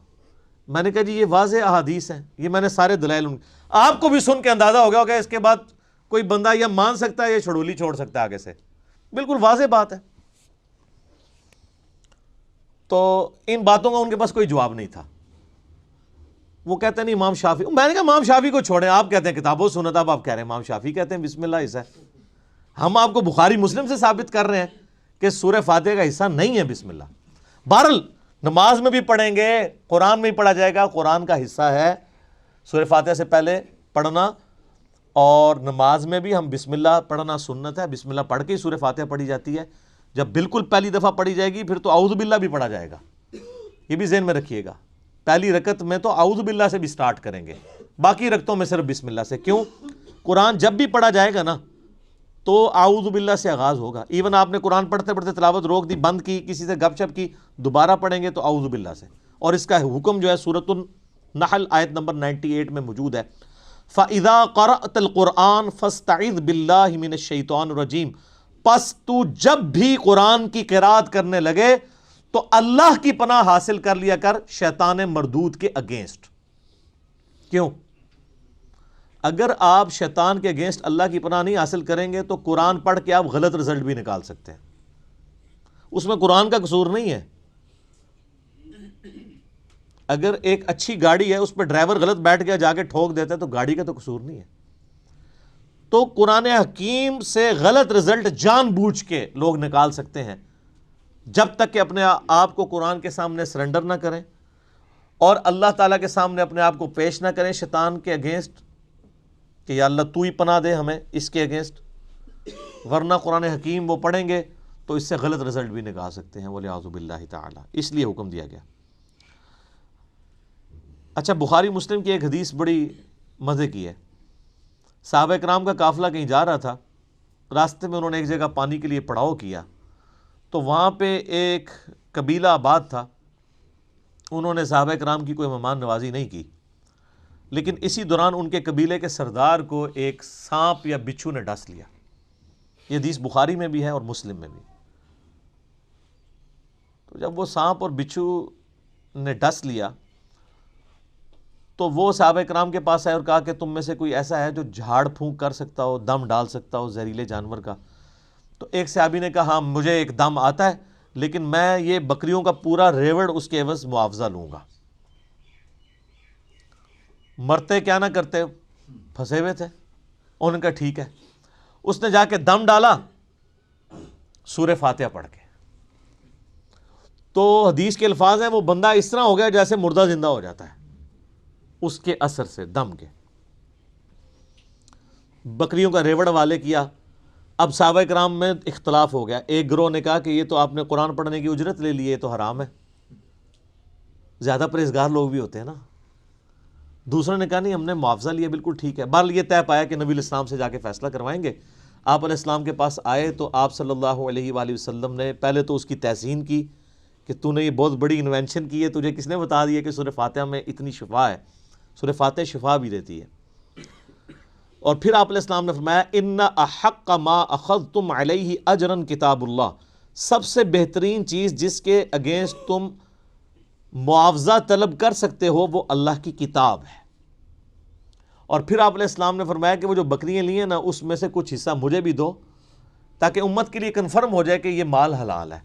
میں نے کہا جی یہ واضح احادیث ہیں، یہ میں نے سارے دلائل آپ کو بھی سن کے اندازہ ہو گیا ہوگا، اس کے بعد کوئی بندہ یا مان سکتا ہے یا چھڑولی چھوڑ سکتا ہے آگے سے، بالکل واضح بات ہے۔ تو ان باتوں کا ان کے پاس کوئی جواب نہیں تھا۔ وہ کہتے ہیں نہیں امام شافعی، میں نے کہا امام شافعی کو چھوڑیں، آپ کہتے ہیں کتاب و سنت، اب آپ کہہ رہے ہیں امام شافعی کہتے ہیں بسم اللہ حصہ ہے۔ ہم آپ کو بخاری مسلم سے ثابت کر رہے ہیں کہ سورہ فاتحہ کا حصہ نہیں ہے بسم اللہ۔ بہرحال نماز میں بھی پڑھیں گے، قرآن میں بھی پڑھا جائے گا، قرآن کا حصہ ہے سورہ فاتحہ سے پہلے پڑھنا، اور نماز میں بھی ہم بسم اللہ پڑھنا سنت ہے، بسم اللہ پڑھ کے ہی سورہ فاتحہ پڑھی جاتی ہے۔ جب بالکل پہلی دفعہ پڑھی جائے گی پھر تو اعوذ باللہ بھی پڑھا جائے گا، یہ بھی ذہن میں رکھیے گا۔ پہلی رکعت میں تو اعوذ باللہ سے بھی سٹارٹ کریں گے، باقی رکعتوں میں صرف بسم اللہ سے۔ کیوں؟ قرآن جب بھی پڑھا جائے گا نا تو اعوذ باللہ سے آغاز ہوگا، ایون آپ نے قرآن پڑھتے پڑھتے تلاوت روک دی، بند کی، کسی سے گپ شپ کی، دوبارہ پڑھیں گے تو اعوذ باللہ سے۔ اور اس کا حکم جو ہے سورۃ النحل آیت نمبر 98 میں موجود ہے، فَإِذَا قَرَأْتَ الْقُرْآنَ فَاسْتَعِذْ بِاللَّهِ مِنَ الشَّيْطَانِ الرَّجِيمِ، پس تو جب بھی قرآن کی قرات کرنے لگے تو اللہ کی پناہ حاصل کر لیا کر شیطان مردود کے اگینسٹ۔ کیوں؟ اگر آپ شیطان کے اگینسٹ اللہ کی پناہ نہیں حاصل کریں گے تو قرآن پڑھ کے آپ غلط رزلٹ بھی نکال سکتے ہیں، اس میں قرآن کا قصور نہیں ہے۔ اگر ایک اچھی گاڑی ہے اس پہ ڈرائیور غلط بیٹھ گیا جا کے ٹھوک دیتا ہے تو گاڑی کا تو قصور نہیں ہے۔ تو قرآن حکیم سے غلط رزلٹ جان بوجھ کے لوگ نکال سکتے ہیں، جب تک کہ اپنے آپ کو قرآن کے سامنے سرنڈر نہ کریں اور اللہ تعالیٰ کے سامنے اپنے آپ کو پیش نہ کریں شیطان کے اگینسٹ کہ یا اللہ تو ہی پناہ دے ہمیں اس کے اگینسٹ، ورنہ قرآن حکیم وہ پڑھیں گے تو اس سے غلط رزلٹ بھی نکال سکتے ہیں، وَلِعَوْذُ بِاللَّهِ تعالیٰ، اس لیے حکم دیا گیا۔ اچھا، بخاری مسلم کی ایک حدیث بڑی مزے کی ہے۔ صحابہ کرام کا قافلہ کہیں جا رہا تھا، راستے میں انہوں نے ایک جگہ پانی کے لیے پڑاؤ کیا، تو وہاں پہ ایک قبیلہ آباد تھا، انہوں نے صحابہ کرام کی کوئی مہمان نوازی نہیں کی، لیکن اسی دوران ان کے قبیلے کے سردار کو ایک سانپ یا بچھو نے ڈس لیا۔ یہ حدیث بخاری میں بھی ہے اور مسلم میں بھی۔ تو جب وہ سانپ اور بچھو نے ڈس لیا تو وہ صحابہ کرام کے پاس آئے اور کہا کہ تم میں سے کوئی ایسا ہے جو جھاڑ پھونک کر سکتا ہو، دم ڈال سکتا ہو زہریلے جانور کا؟ تو ایک صحابی نے کہا ہاں مجھے ایک دم آتا ہے، لیکن میں یہ بکریوں کا پورا ریوڑ اس کے عوض معاوضہ لوں گا۔ مرتے کیا نہ کرتے، پھنسے ہوئے تھے، انہوں نے کہا ٹھیک ہے۔ اس نے جا کے دم ڈالا سورہ فاتحہ پڑھ کے، تو حدیث کے الفاظ ہیں وہ بندہ اس طرح ہو گیا جیسے مردہ زندہ ہو جاتا ہے اس کے اثر سے، دم کے۔ بکریوں کا ریوڑ والے کیا۔ اب صحابہ کرام میں اختلاف ہو گیا، ایک گروہ نے کہا کہ یہ تو آپ نے قرآن پڑھنے کی اجرت لے لی ہے، یہ تو حرام ہے، زیادہ پرہیزگار لوگ بھی ہوتے ہیں نا۔ دوسروں نے کہا نہیں ہم نے معاوضہ لیا، بالکل ٹھیک ہے۔ بہرحال یہ طے پایا کہ نبی علیہ السلام سے جا کے فیصلہ کروائیں گے۔ آپ علیہ السلام کے پاس آئے تو آپ صلی اللہ علیہ وآلہ وسلم نے پہلے تو اس کی تحسین کی کہ تو نے یہ بہت بڑی انوینشن کی ہے، تجھے کس نے بتا دیا کہ سورہ فاتحہ میں اتنی شفا ہے؟ سورہ فاتحہ شفا بھی دیتی ہے۔ اور پھر آپ علیہ السلام نے فرمایا ان احق ما اخذتم علیہ اجرا کتاب اللہ، سب سے بہترین چیز جس کے اگینسٹ تم معاوضہ طلب کر سکتے ہو وہ اللہ کی کتاب ہے۔ اور پھر آپ علیہ السلام نے فرمایا کہ وہ جو بکریاں لی ہیں نا اس میں سے کچھ حصہ مجھے بھی دو تاکہ امت کے لیے کنفرم ہو جائے کہ یہ مال حلال ہے۔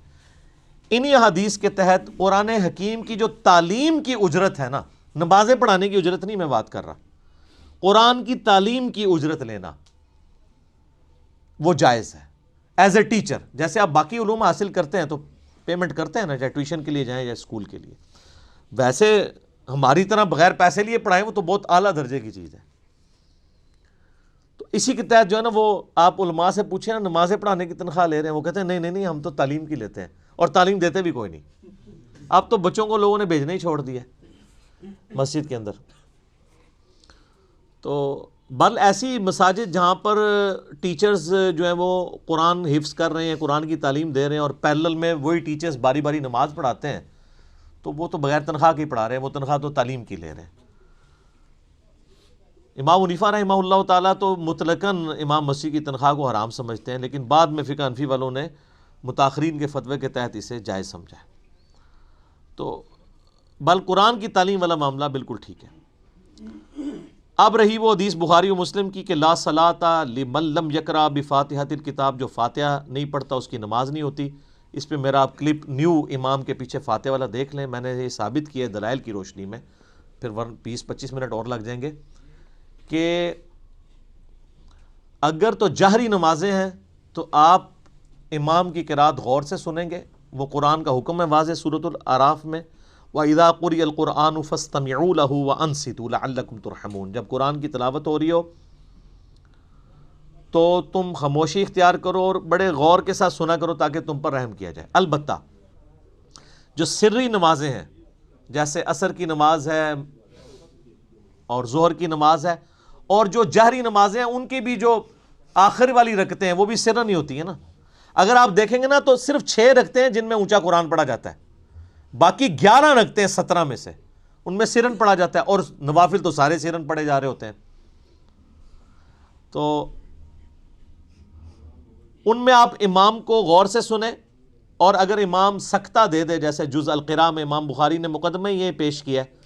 انہی حدیث کے تحت قرآن حکیم کی جو تعلیم کی اجرت ہے نا، نمازیں پڑھانے کی اجرت نہیں میں بات کر رہا، قرآن کی تعلیم کی اجرت لینا وہ جائز ہے ایز اے ٹیچر۔ جیسے آپ باقی علوم حاصل کرتے ہیں تو پیمنٹ کرتے ہیں نا، چاہے ٹیوشن کے لیے جائیں یا اسکول کے لیے، ویسے ہماری طرح بغیر پیسے لیے پڑھائیں وہ تو بہت اعلیٰ درجے کی چیز ہے۔ تو اسی کے تحت جو ہے نا وہ آپ علماء سے پوچھیں نا نمازیں پڑھانے کی تنخواہ لے رہے ہیں، وہ کہتے ہیں نہیں نہیں نہیں ہم تو تعلیم کی لیتے ہیں، اور تعلیم دیتے بھی کوئی نہیں۔ اب تو بچوں کو لوگوں نے بھیجنا ہی چھوڑ دیا مسجد کے اندر۔ تو بل ایسی مساجد جہاں پر ٹیچرز جو ہیں وہ قرآن حفظ کر رہے ہیں، قرآن کی تعلیم دے رہے ہیں، اور پیرلل میں وہی ٹیچرز باری باری نماز پڑھاتے ہیں، تو وہ تو بغیر تنخواہ کے پڑھا رہے ہیں، وہ تنخواہ تو تعلیم کی لے رہے ہیں۔ امام حنیفہ رحمہ اللہ تعالیٰ تو مطلقاً امام مسیح کی تنخواہ کو حرام سمجھتے ہیں، لیکن بعد میں فقہ حنفی والوں نے متاخرین کے فتوے کے تحت اسے جائز سمجھا ہے۔ تو بل قرآن کی تعلیم والا معاملہ بالکل ٹھیک ہے۔ اب رہی وہ حدیث بخاری و مسلم کی کہ لا صلاۃ لمن لم یقرأ بفاتحۃ الکتاب، جو فاتحہ نہیں پڑھتا اس کی نماز نہیں ہوتی۔ اس پہ میرا آپ کلپ نیو امام کے پیچھے فاتحہ والا دیکھ لیں، میں نے یہ ثابت کیا ہے دلائل کی روشنی میں، پھر 20-25 منٹ اور لگ جائیں گے، کہ اگر تو جہری نمازیں ہیں تو آپ امام کی قرات غور سے سنیں گے، وہ قرآن کا حکم ہے واضح سورۃ الاعراف میں، وَإِذَا قُرِئَ الْقُرْآنُ فَاسْتَمِعُوا لَهُ وَأَنصِتُوا لَعَلَّكُمْ تُرْحَمُونَ، جب قرآن کی تلاوت ہو رہی ہو تو تم خاموشی اختیار کرو اور بڑے غور کے ساتھ سنا کرو تاکہ تم پر رحم کیا جائے۔ البتہ جو سری نمازیں ہیں جیسے عصر کی نماز ہے اور ظہر کی نماز ہے، اور جو جہری نمازیں ہیں ان کی بھی جو آخر والی رکعتیں ہیں وہ بھی سرن ہی ہوتی ہیں نا۔ اگر آپ دیکھیں گے نا تو صرف 6 رکعتیں ہیں جن میں اونچا قرآن پڑھا جاتا ہے، باقی 11 رکعتیں 17 میں سے ان میں سرن پڑھا جاتا ہے، اور نوافل تو سارے سرن پڑھے جا رہے ہوتے ہیں۔ تو ان میں آپ امام کو غور سے سنیں، اور اگر امام سکتہ دے دے، جیسے جز القراء میں امام بخاری نے مقدمہ یہ پیش کیا ہے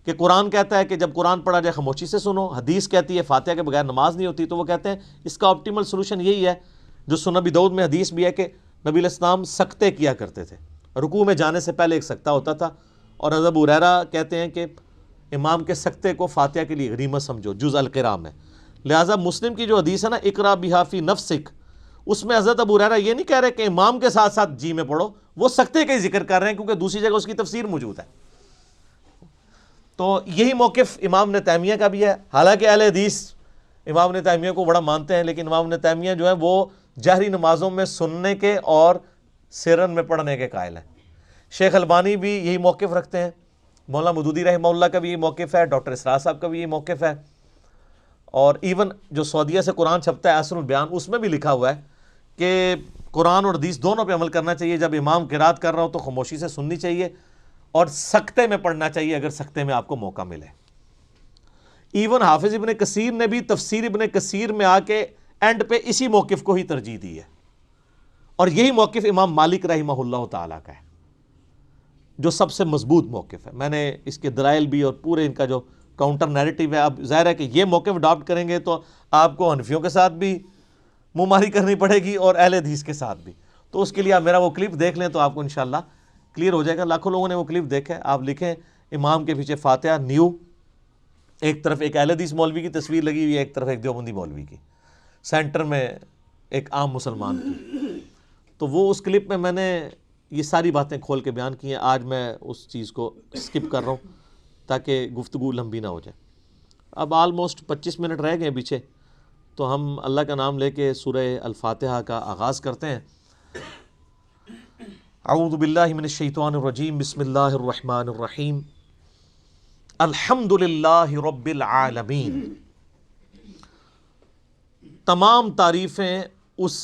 کہ قرآن کہتا ہے کہ جب قرآن پڑھا جائے خاموشی سے سنو، حدیث کہتی ہے فاتحہ کے بغیر نماز نہیں ہوتی، تو وہ کہتے ہیں اس کا آپٹیمل سولوشن یہی ہے جو سنن ابی داؤد میں حدیث بھی ہے کہ نبی علیہ السلام سکتے کیا کرتے تھے، رکوع میں جانے سے پہلے ایک سکتہ ہوتا تھا، اور حضرت ابو ہریرہ کہتے ہیں کہ امام کے سکتے کو فاتحہ کے لیے غنیمت سمجھو، جز القراء میں۔ لہٰذا مسلم کی جو حدیث ہے نا اقرا بہا فی نفسک، اس میں حضرت ابو ہریرہ یہ نہیں کہہ رہے کہ امام کے ساتھ ساتھ جی میں پڑھو، وہ سکتے کا ہی ذکر کر رہے ہیں کیونکہ دوسری جگہ اس کی تفسیر موجود ہے۔ تو یہی موقف امام ابن تیمیہ کا بھی ہے، حالانکہ اہل حدیث امام ابن تیمیہ کو بڑا مانتے ہیں، لیکن امام ابن تیمیہ جو ہے وہ جہری نمازوں میں سننے کے اور سرن میں پڑھنے کے قائل ہیں۔ شیخ البانی بھی یہی موقف رکھتے ہیں، مولانا مودودی رحمہ اللہ کا بھی یہی موقف ہے، ڈاکٹر اسرار صاحب کا بھی یہی موقف ہے، اور ایون جو سعودیہ سے قرآن چھپتا ہے احسن البیان، اس میں بھی لکھا ہوا ہے کہ قرآن اور حدیث دونوں پہ عمل کرنا چاہیے، جب امام قرات کر رہا ہو تو خاموشی سے سننی چاہیے، اور سکتے میں پڑھنا چاہیے اگر سکتے میں آپ کو موقع ملے۔ ایون حافظ ابن کثیر نے بھی تفسیر ابن کثیر میں آ کے اینڈ پہ اسی موقف کو ہی ترجیح دی ہے، اور یہی موقف امام مالک رحمہ اللہ تعالیٰ کا ہے جو سب سے مضبوط موقف ہے۔ میں نے اس کے دلائل بھی اور پورے ان کا جو کاؤنٹر نیریٹو ہے، اب ظاہر ہے کہ یہ موقف اڈاپٹ کریں گے تو آپ کو حنفیوں کے ساتھ بھی منہ ماری کرنی پڑے گی اور اہل حدیث کے ساتھ بھی، تو اس کے لیے آپ میرا وہ کلپ دیکھ لیں تو آپ کو انشاءاللہ کلیئر ہو جائے گا۔ لاکھوں لوگوں نے وہ کلپ دیکھا ہے، آپ لکھیں امام کے پیچھے فاتحہ نیو، ایک طرف ایک اہل حدیث مولوی کی تصویر لگی ہوئی ہے، ایک طرف ایک دیوبندی مولوی کی، سینٹر میں ایک عام مسلمان کی۔ تو وہ اس کلپ میں نے یہ ساری باتیں کھول کے بیان کی ہیں، آج میں اس چیز کو سکپ کر رہا ہوں تاکہ گفتگو لمبی نہ ہو جائے۔ اب آلموسٹ 25 منٹ رہ گئے پیچھے، تو ہم اللہ کا نام لے کے سورہ الفاتحہ کا آغاز کرتے ہیں۔ اعوذ باللہ من الشیطان الرجیم، بسم اللہ الرحمن الرحیم، الحمد للہ رب العالمین۔ تمام تعریفیں اس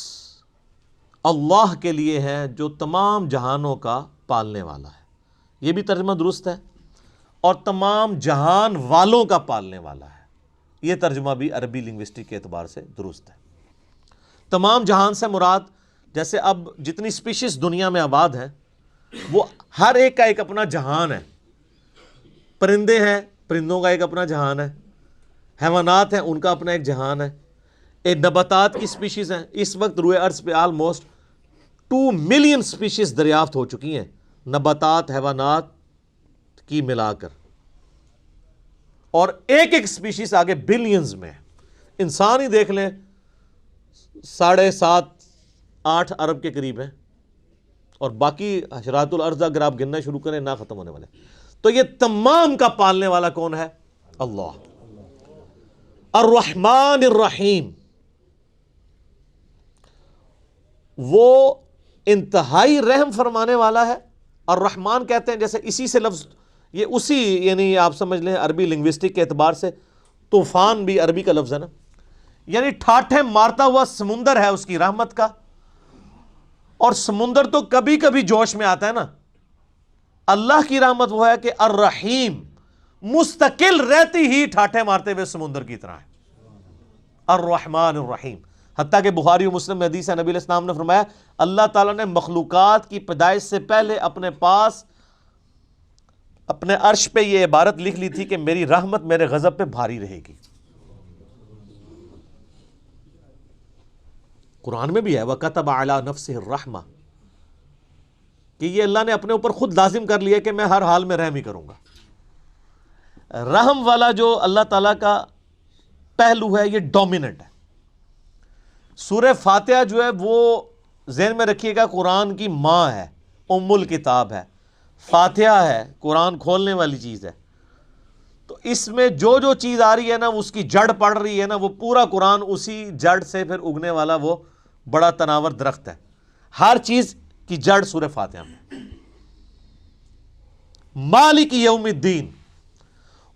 اللہ کے لیے ہیں جو تمام جہانوں کا پالنے والا ہے، یہ بھی ترجمہ درست ہے، اور تمام جہان والوں کا پالنے والا ہے، یہ ترجمہ بھی عربی لنگوسٹک کے اعتبار سے درست ہے۔ تمام جہان سے مراد جیسے اب جتنی سپیشیز دنیا میں آباد ہیں وہ ہر ایک کا ایک اپنا جہان ہے، پرندے ہیں، پرندوں کا ایک اپنا جہان ہے، حیوانات ہیں، ان کا اپنا ایک جہان ہے، ایک نباتات کی سپیشیز ہیں۔ اس وقت روئے ارض پہ آلموسٹ 2 ملین سپیشیز دریافت ہو چکی ہیں، نباتات حیوانات کی ملا کر، اور ایک ایک سپیشیز آگے بلینز میں۔ انسان ہی دیکھ لیں 7.5-8 ارب کے قریب ہیں، اور باقی حشرات الارض اگر آپ گننا شروع کریں نہ ختم ہونے والے۔ تو یہ تمام کا پالنے والا کون ہے؟ اللہ۔ الرحمن الرحیم، وہ انتہائی رحم فرمانے والا ہے۔ الرحمن کہتے ہیں جیسے اسی سے لفظ یہ اسی یعنی آپ سمجھ لیں عربی لنگوسٹک کے اعتبار سے طوفان بھی عربی کا لفظ ہے نا، یعنی ٹھاٹھے مارتا ہوا سمندر ہے اس کی رحمت کا، اور سمندر تو کبھی کبھی جوش میں آتا ہے نا، اللہ کی رحمت وہ ہے کہ الرحیم مستقل رہتی ہی ٹھاٹھے مارتے ہوئے سمندر کی طرح ہے، الرحمن الرحیم۔ حتیٰ کہ بخاری و مسلم میں حدیث ہے، نبی علیہ السلام نے فرمایا اللہ تعالیٰ نے مخلوقات کی پیدائش سے پہلے اپنے پاس اپنے عرش پہ یہ عبارت لکھ لی تھی کہ میری رحمت میرے غضب پہ بھاری رہے گی۔ قرآن میں بھی ہے وَكَتَبَ عَلَى نَفْسِهِ الرَّحْمَةِ، کہ یہ اللہ نے اپنے اوپر خود لازم کر لیا کہ میں ہر حال میں رحم ہی کروں گا۔ رحم والا جو اللہ تعالیٰ کا پہلو ہے یہ ڈومیننٹ ہے۔ سورہ فاتحہ جو ہے وہ ذہن میں رکھیے گا قرآن کی ماں ہے، ام الکتاب ہے، فاتحہ ہے، قرآن کھولنے والی چیز ہے۔ تو اس میں جو جو چیز آ رہی ہے نا اس کی جڑ پڑ رہی ہے نا، وہ پورا قرآن اسی جڑ سے پھر اگنے والا وہ بڑا تناور درخت ہے۔ ہر چیز کی جڑ سورہ فاتحہ میں۔ مالک یوم الدین،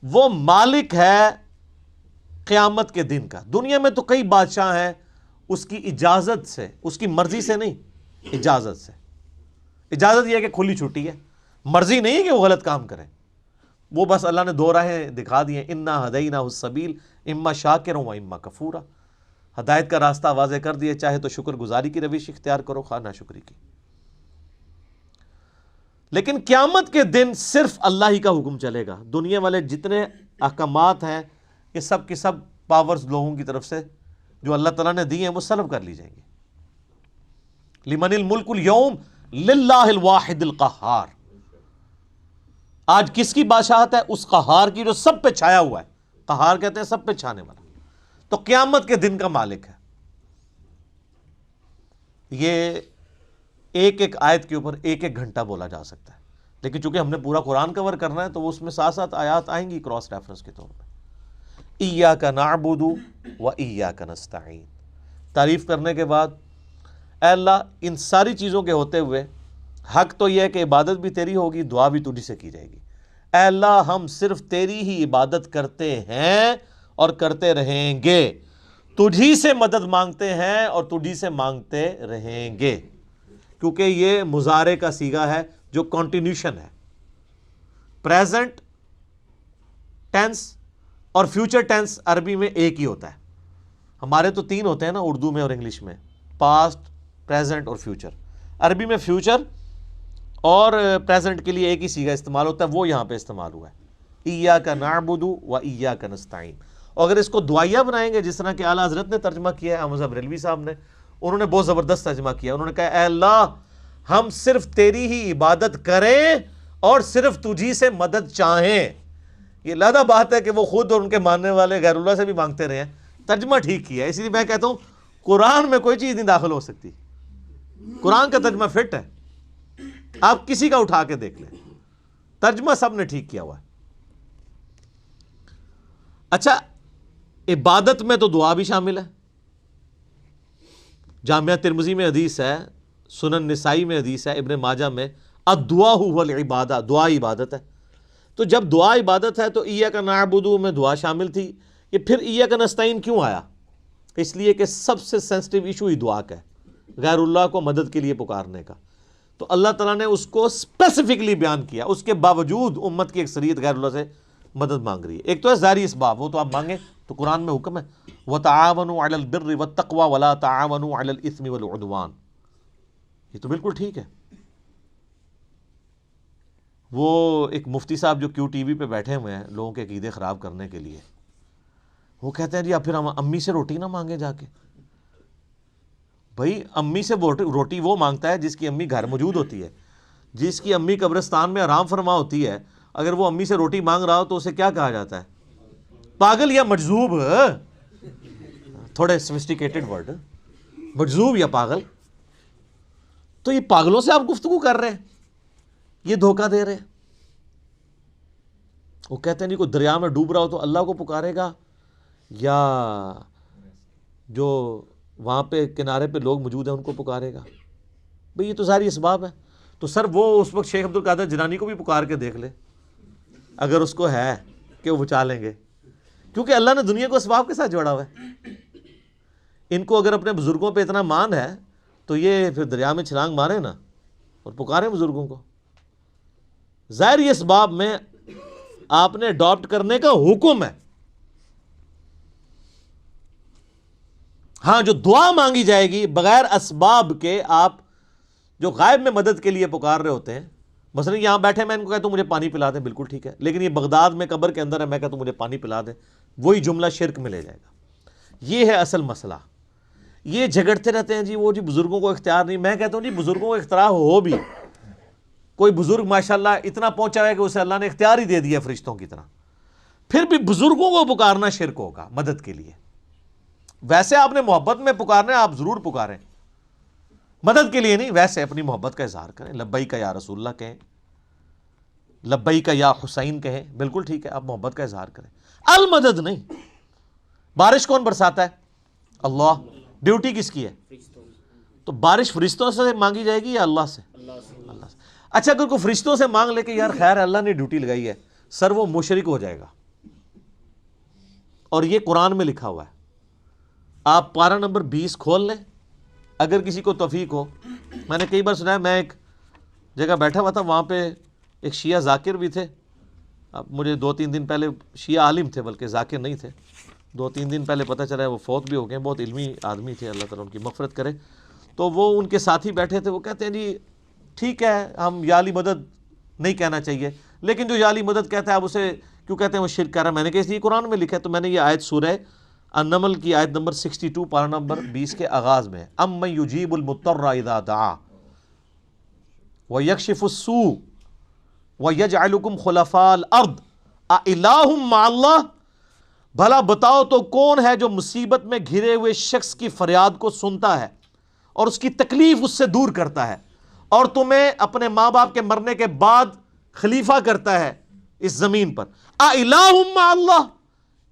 وہ مالک ہے قیامت کے دن کا۔ دنیا میں تو کئی بادشاہ ہیں، اس کی اجازت سے، اس کی مرضی سے نہیں، اجازت سے۔ اجازت یہ ہے کہ کھلی چھٹی ہے، مرضی نہیں ہے کہ وہ غلط کام کریں، وہ بس اللہ نے 2 راہیں دکھا دی ہیں، انا ہدیناہ السبیل اما شاکرا و اما کفورا۔ ہدایت کا راستہ واضح کر دیے، چاہے تو شکر گزاری کی روش اختیار کرو، خواہ ناشکری کی۔ لیکن قیامت کے دن صرف اللہ ہی کا حکم چلے گا. دنیا والے جتنے احکامات ہیں یہ سب کی سب پاورز لوگوں کی طرف سے جو اللہ تعالیٰ نے دی ہیں وہ سلب کر لی جائیں گی. لمن الملک اليوم للہ الواحد القہار. آج کس کی بادشاہت ہے؟ اس قہار کی جو سب پہ چھایا ہوا ہے. قہار کہتے ہیں سب پہ چھانے والا. تو قیامت کے دن کا مالک ہے. یہ ایک ایک آیت کے اوپر ایک ایک گھنٹہ بولا جا سکتا ہے، لیکن چونکہ ہم نے پورا قرآن کور کرنا ہے تو وہ اس میں ساتھ ساتھ آیات آئیں گی کراس ریفرنس کے طور پہ. ایاک نعبد و ایاک نستعین. تعریف کرنے کے بعد اے اللہ ان ساری چیزوں کے ہوتے ہوئے حق تو یہ ہے کہ عبادت بھی تیری ہوگی، دعا بھی تجھی سے کی جائے گی. اے اللہ ہم صرف تیری ہی عبادت کرتے ہیں اور کرتے رہیں گے، تجھی سے مدد مانگتے ہیں اور تجھی سے مانگتے رہیں گے. کیونکہ یہ مضارع کا صیغہ ہے جو کنٹینیوشن ہے. پریزنٹ ٹینس اور فیوچر ٹینس عربی میں ایک ہی ہوتا ہے. ہمارے تو تین ہوتے ہیں نا اردو میں اور انگلش میں، پاسٹ، پریزنٹ اور فیوچر. عربی میں فیوچر اور پریزنٹ کے لیے ایک ہی صیغہ استعمال ہوتا ہے، وہ یہاں پہ استعمال ہوا ہے. ایاک نعبد و ایاک نستعین. اور اگر اس کو دعائیہ بنائیں گے جس طرح کہ اعلیٰ حضرت نے ترجمہ کیا ہے، احمد صاحب بریلوی صاحب نے، انہوں نے بہت زبردست ترجمہ کیا. انہوں نے کہا اے اللہ ہم صرف تیری ہی عبادت کریں اور صرف تجھی سے مدد چاہیں. یہ علیحدہ بات ہے کہ وہ خود اور ان کے ماننے والے غیر اللہ سے بھی مانگتے رہے ہیں. ترجمہ ٹھیک کیا ہے. اسی لیے میں کہتا ہوں قرآن میں کوئی چیز نہیں داخل ہو سکتی. قرآن کا ترجمہ فٹ ہے، آپ کسی کا اٹھا کے دیکھ لیں، ترجمہ سب نے ٹھیک کیا ہوا ہے. اچھا عبادت میں تو دعا بھی شامل ہے. جامعہ ترمذی میں حدیث ہے، سنن نسائی میں حدیث ہے، ابن ماجہ میں الدعاء هو العبادہ، دعا عبادت ہے. تو جب دعا عبادت ہے تو ایاک نعبد میں دعا شامل تھی. یہ پھر ایاک نستعین کیوں آیا؟ اس لیے کہ سب سے سینسٹیو ایشو ہی دعا کا ہے، غیر اللہ کو مدد کے لیے پکارنے کا. تو اللہ تعالیٰ نے اس کو اسپیسیفکلی بیان کیا. اس کے باوجود امت کی اکثریت غیر اللہ سے مدد مانگ رہی ہے. ایک تو ہے ظاہری اسباب، وہ تو آپ مانگیں، تو قرآن میں حکم ہے وَتَعَاوَنُوا عَلَى الْبِرِّ وَالتَّقْوَى وَلَا تَعَاوَنُوا عَلَى الْإِثْمِ وَالْعُدْوَانِ. یہ تو بالکل ٹھیک ہے. وہ ایک مفتی صاحب جو کیو ٹی وی پہ بیٹھے ہوئے ہیں لوگوں کے عقیدے خراب کرنے کے لیے، وہ کہتے ہیں جی اب پھر ہم امی سے روٹی نہ مانگیں جا کے. بھائی امی سے روٹی وہ مانگتا ہے جس کی امی گھر موجود ہوتی ہے، جس کی امی قبرستان میں آرام فرما ہوتی ہے. اگر وہ امی سے روٹی مانگ رہا ہو تو اسے کیا کہا جاتا ہے؟ پاگل یا مجذوب. تھوڑے سوفسٹیکیٹڈ ورڈ، مجذوب یا پاگل. تو یہ پاگلوں سے آپ گفتگو کر رہے ہیں، یہ دھوکہ دے رہے ہیں. وہ کہتے ہیں جی کوئی دریا میں ڈوب رہا ہو تو اللہ کو پکارے گا یا جو وہاں پہ کنارے پہ لوگ موجود ہیں ان کو پکارے گا. بھئی یہ تو ساری اسباب ہے. تو سر وہ اس وقت شیخ عبد القادر جیلانی کو بھی پکار کے دیکھ لے اگر اس کو ہے کہ وہ بچا لیں گے، کیونکہ اللہ نے دنیا کو اسباب کے ساتھ جوڑا ہوا ہے. ان کو اگر اپنے بزرگوں پہ اتنا مان ہے تو یہ پھر دریا میں چھلانگ مارے نا اور پکاریں بزرگوں کو. ظاہر اسباب میں آپ نے اڈاپٹ کرنے کا حکم ہے. ہاں جو دعا مانگی جائے گی بغیر اسباب کے، آپ جو غائب میں مدد کے لیے پکار رہے ہوتے ہیں، مثلا یہاں بیٹھے میں ان کو کہتا ہوں مجھے پانی پلا دیں، بالکل ٹھیک ہے. لیکن یہ بغداد میں قبر کے اندر ہے، میں کہتا ہوں مجھے پانی پلا دیں، وہی جملہ شرک میں لے جائے گا. یہ ہے اصل مسئلہ. یہ جھگڑتے رہتے ہیں جی وہ جی بزرگوں کو اختیار نہیں. میں کہتا ہوں جی بزرگوں کو اختیار ہو بھی، کوئی بزرگ ماشاءاللہ اتنا پہنچا ہے کہ اسے اللہ نے اختیار ہی دے دیا فرشتوں کی طرح، پھر بھی بزرگوں کو پکارنا شرک ہوگا مدد کے لیے. ویسے آپ نے محبت میں پکارنا ہے، آپ ضرور پکاریں، مدد کے لیے نہیں، ویسے اپنی محبت کا اظہار کریں. لبیک یا رسول اللہ کہیں، لبیک یا حسین کہیں، بالکل ٹھیک ہے، آپ محبت کا اظہار کریں. المدد نہیں. بارش کون برساتا ہے؟ اللہ. ڈیوٹی کس کی ہے؟ تو بارش فرشتوں سے مانگی جائے گی یا اللہ سے؟ اللہ سے. اچھا اگر کوئی فرشتوں سے مانگ لے کہ یار خیر اللہ نے ڈیوٹی لگائی ہے، سر وہ مشرک ہو جائے گا. اور یہ قرآن میں لکھا ہوا ہے. آپ پارہ نمبر 20 کھول لیں اگر کسی کو توفیق ہو. میں نے کئی بار سنا ہے، میں ایک جگہ بیٹھا ہوا تھا، وہاں پہ ایک شیعہ ذاکر بھی تھے. اب مجھے 2-3 دن پہلے، شیعہ عالم تھے بلکہ ذاکر نہیں تھے، 2-3 دن پہلے پتہ چلا ہے وہ فوت بھی ہو گئے. بہت علمی آدمی تھے، اللہ تعالیٰ ان کی مغفرت کرے. تو وہ ان کے ساتھی بیٹھے تھے، وہ کہتے ہیں جی ٹھیک ہے ہم یا علی مدد نہیں کہنا چاہیے. لیکن جو یالی مدد کہتا ہے آپ اسے کیوں کہتے ہیں وہ شرک کر رہا ہے؟ میں نے کہا اس لیے قرآن میں لکھا ہے. تو میں نے یہ آیت سورہ النمل کی آیت نمبر 62 پارہ نمبر 20 کے آغاز میں امن یجیب المضطر اذا دعا ویکشف السوء ویجعلکم خلفاء الارض االہ مع اللہ، بھلا بتاؤ تو کون ہے جو مصیبت میں گھرے ہوئے شخص کی فریاد کو سنتا ہے اور اس کی تکلیف اس سے دور کرتا ہے اور تمہیں اپنے ماں باپ کے مرنے کے بعد خلیفہ کرتا ہے اس زمین پر. االہ مع اللہ،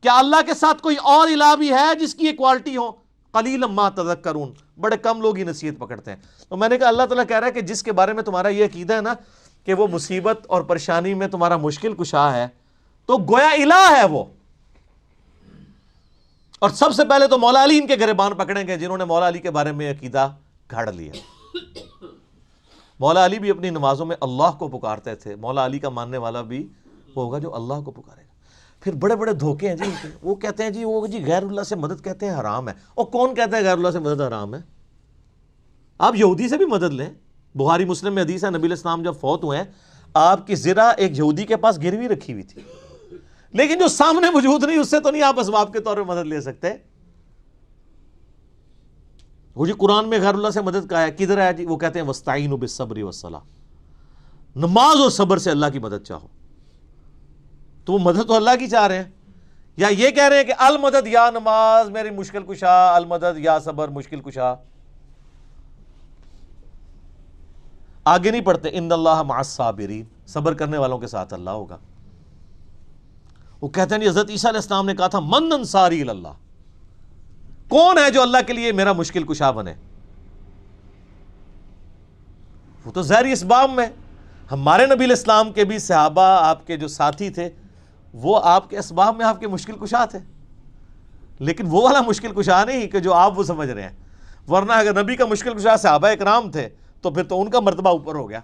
کیا اللہ کے ساتھ کوئی اور الہ بھی ہے جس کی یہ کوالٹی ہو؟ قلیلا ما تذکرون، بڑے کم لوگ ہی نصیحت پکڑتے ہیں. تو میں نے کہا اللہ تعالیٰ کہہ رہا ہے کہ جس کے بارے میں تمہارا یہ عقیدہ ہے نا کہ وہ مصیبت اور پریشانی میں تمہارا مشکل کشا ہے، تو گویا الہ ہے وہ. اور سب سے پہلے تو مولا علی ان کے گریبان پکڑیں گے جنہوں نے مولا علی کے بارے میں عقیدہ گھڑ لیا. مولا علی بھی اپنی نمازوں میں اللہ کو پکارتے تھے. مولا علی کا ماننے والا بھی وہ ہوگا جو اللہ کو پکارے گا. پھر بڑے بڑے دھوکے ہیں جی ان کے. وہ کہتے ہیں جی وہ جی غیر اللہ سے مدد کہتے ہیں حرام ہے. اور کون کہتا ہے غیر اللہ سے مدد حرام ہے؟ آپ یہودی سے بھی مدد لیں. بخاری مسلم میں حدیث ہے نبی علیہ السلام جب فوت ہوئے ہیں آپ کی زرہ ایک یہودی کے پاس گروی رکھی ہوئی تھی، لیکن جو سامنے موجود نہیں اس سے تو نہیں آپ اسباب کے طور پہ مدد لے سکتے. وہ جی قرآن میں غیر اللہ سے مدد کا ہے، کدھر ہے جی؟ وہ کہتے ہیں وَاسْتَعِینُوا بِالصَّبْرِ وَالصَّلَاةِ، نماز اور صبر سے اللہ کی مدد چاہو. تو وہ مدد تو اللہ کی چاہ رہے ہیں، یا یہ کہہ رہے ہیں کہ المدد یا نماز میری مشکل کشا، المدد یا صبر مشکل کشا. آگے نہیں پڑھتے ان اللہ مع الصابرین، صبر کرنے والوں کے ساتھ اللہ ہوگا. وہ کہتے ہیں جی حضرت عیسیٰ علیہ السلام نے کہا تھا من انصاری اللہ، کون ہے جو اللہ کے لیے میرا مشکل کشا بنے؟ وہ تو ظاہری اسباب میں. ہمارے نبی علیہ السلام کے بھی صحابہ آپ کے جو ساتھی تھے وہ آپ کے اسباب میں آپ کے مشکل کشا تھے، لیکن وہ والا مشکل کشا نہیں کہ جو آپ وہ سمجھ رہے ہیں. ورنہ اگر نبی کا مشکل کشا صحابہ اکرام تھے تو پھر تو ان کا مرتبہ اوپر ہو گیا.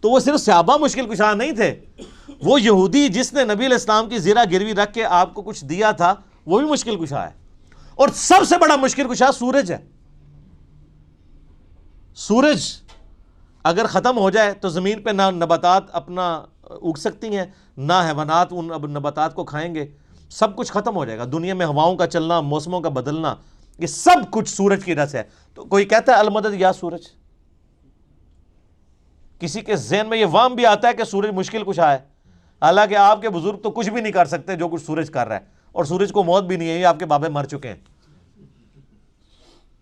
تو وہ صرف صحابہ مشکل کشا نہیں تھے، وہ یہودی جس نے نبی علیہ السلام کی زرہ گروی رکھ کے آپ کو کچھ دیا تھا وہ بھی مشکل کشا ہے. اور سب سے بڑا مشکل کشا سورج ہے. سورج اگر ختم ہو جائے تو زمین پہ نہ نباتات اپنا اگ سکتی ہیں، نہ حیوانات ان نباتات کو کھائیں گے. سب کچھ ختم ہو جائے گا. دنیا میں ہواؤں کا چلنا، موسموں کا بدلنا، یہ سب کچھ سورج کی وجہ سے ہے. تو کوئی کہتا ہے المدد یا سورج، کسی کے ذہن میں یہ وہم بھی آتا ہے کہ سورج مشکل کشا ہے، حالانکہ آپ کے بزرگ تو کچھ بھی نہیں کر سکتے جو کچھ سورج کر رہا ہے، اور سورج کو موت بھی نہیں ہے، یہ آپ کے بابے مر چکے ہیں.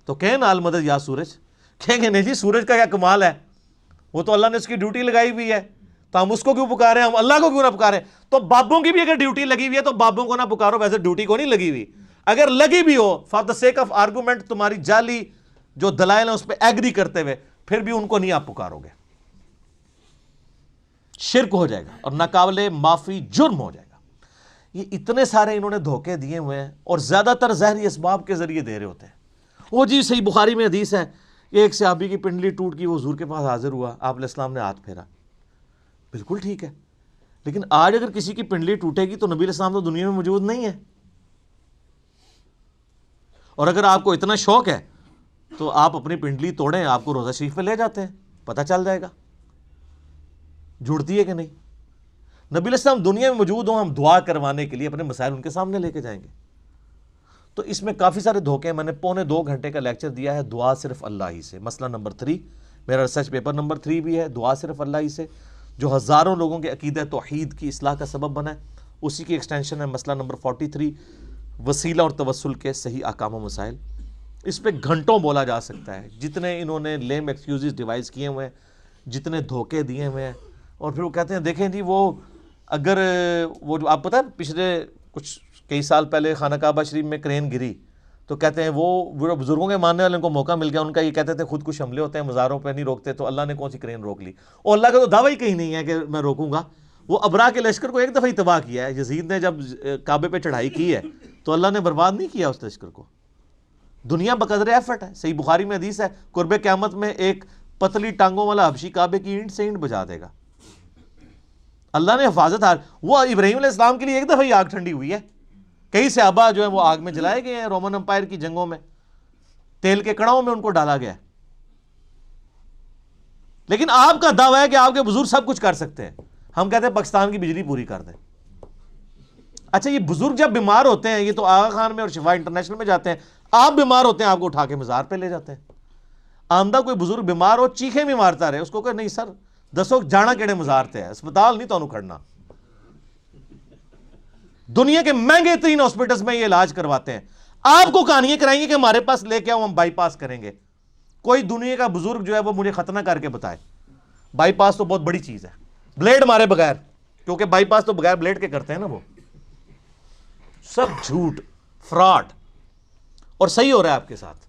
تو کہیں نا المدد یا سورج، کہیں گے نہیں جی سورج کا کیا کمال ہے، وہ تو اللہ نے اس کی ڈیوٹی لگائی ہوئی ہے، تو ہم اس کو کیوں پکارے، ہم اللہ کو کیوں نہ پکارے؟ تو بابوں کی بھی اگر ڈیوٹی لگی ہوئی ہے تو بابوں کو نہ پکارو. ویسے ڈیوٹی کو نہیں لگی ہوئی، اگر لگی بھی ہو for the sake of argument, تمہاری جعلی جو دلائل ہیں اس پہ ایگری کرتے ہوئے، پھر بھی ان کو نہیں آپ پکارو گے. شرک ہو جائے گا اور ناقابل معافی جرم ہو جائے گا. یہ اتنے سارے انہوں نے دھوکے دیے ہوئے ہیں اور زیادہ تر ظاہری اسباب کے ذریعے دے رہے ہوتے ہیں. وہ جی صحیح بخاری میں حدیث ہے، ایک صحابی کی پنڈلی ٹوٹ گئی، وہ حضور کے پاس حاضر ہوا، آپ علیہ السلام نے ہاتھ پھیرا. بالکل ٹھیک ہے، لیکن آج اگر کسی کی پنڈلی ٹوٹے گی تو نبی علیہ السلام تو دنیا میں موجود نہیں ہے. اور اگر آپ کو اتنا شوق ہے تو آپ اپنی پنڈلی توڑیں، آپ کو روضہ شریف پہ لے جاتے ہیں، پتہ چل جائے گا جڑتی ہے کہ نہیں. نبی علیہ السلام دنیا میں موجود ہوں، ہم دعا کروانے کے لیے اپنے مسائل ان کے سامنے لے کے جائیں گے. تو اس میں کافی سارے دھوکے ہیں. میں نے 2.25 گھنٹے کا لیکچر دیا ہے دعا صرف اللہ ہی سے. مسئلہ نمبر 3 میرا ریسرچ پیپر نمبر 3 بھی ہے، دعا صرف اللہ ہی سے، جو ہزاروں لوگوں کے عقیدہ توحید کی اصلاح کا سبب بنا ہے. اسی کی ایکسٹینشن ہے مسئلہ نمبر 43 وسیلہ اور توسل کے صحیح احکام و مسائل. اس پہ گھنٹوں بولا جا سکتا ہے، جتنے انہوں نے لیم ایکسکیوزز ڈیوائز کیے ہوئے ہیں، جتنے دھوکے دیے ہوئے ہیں. اور پھر وہ کہتے ہیں دیکھیں جی وہ اگر وہ جو آپ پتہ ہے پچھلے کچھ کئی سال پہلے خانہ کعبہ شریف میں کرین گری تو کہتے ہیں وہ بزرگوں کے ماننے والوں کو موقع مل گیا ان کا. یہ کہتے تھے خود کچھ حملے ہوتے ہیں مزاروں پہ نہیں روکتے، تو اللہ نے کون سی کرین روک لی؟ اور اللہ کا تو دعویٰ ہی کہیں نہیں ہے کہ میں روکوں گا. وہ ابرا کے لشکر کو ایک دفعہ ہی تباہ کیا ہے. یزید نے جب کعبے پہ چڑھائی کی ہے تو اللہ نے برباد نہیں کیا اس لشکر کو. دنیا بقدر ایفرٹ ہے. صحیح بخاری میں حدیث ہے قرب قیامت میں ایک پتلی ٹانگوں والا حبشی کعبے کی اینٹ سے اینٹ بجا دے گا. اللہ نے حفاظت وہ ابراہیم علیہ السلام کے لیے ایک دفعہ ہی آگ ٹھنڈی ہوئی ہے. کئی صحابہ جو ہیں وہ آگ میں جلائے گئے ہیں، رومن امپائر کی جنگوں میں تیل کے کڑاؤں میں ان کو ڈالا گیا. لیکن آپ کا دعویٰ ہے کہ آپ کے بزرگ سب کچھ کر سکتے ہیں. ہم کہتے ہیں پاکستان کی بجلی پوری کر دیں. اچھا یہ بزرگ جب بیمار ہوتے ہیں، یہ تو آغا خان میں اور شفا انٹرنیشنل میں جاتے ہیں، آپ بیمار ہوتے ہیں آپ کو اٹھا کے مزار پہ لے جاتے ہیں. آمدہ کوئی بزرگ بیمار ہو چیخیں بھی مارتا رہے، اس کو کہ نہیں سر دسو جانا کیڑے مزار تے ہے، اسپتال نہیں تو کھڑنا. دنیا کے مہنگے ترین ہاسپٹلز میں یہ علاج کرواتے ہیں. آپ کو کہانیاں کرائیں گے کہ ہمارے پاس لے کے آؤ ہم بائی پاس کریں گے. کوئی دنیا کا بزرگ جو ہے وہ مجھے ختنہ کر کے بتائے. بائی پاس تو بہت بڑی چیز ہے، بلیڈ مارے بغیر، کیونکہ بائی پاس تو بغیر بلیڈ کے کرتے ہیں نا. وہ سب جھوٹ فراڈ. اور صحیح ہو رہا ہے آپ کے ساتھ،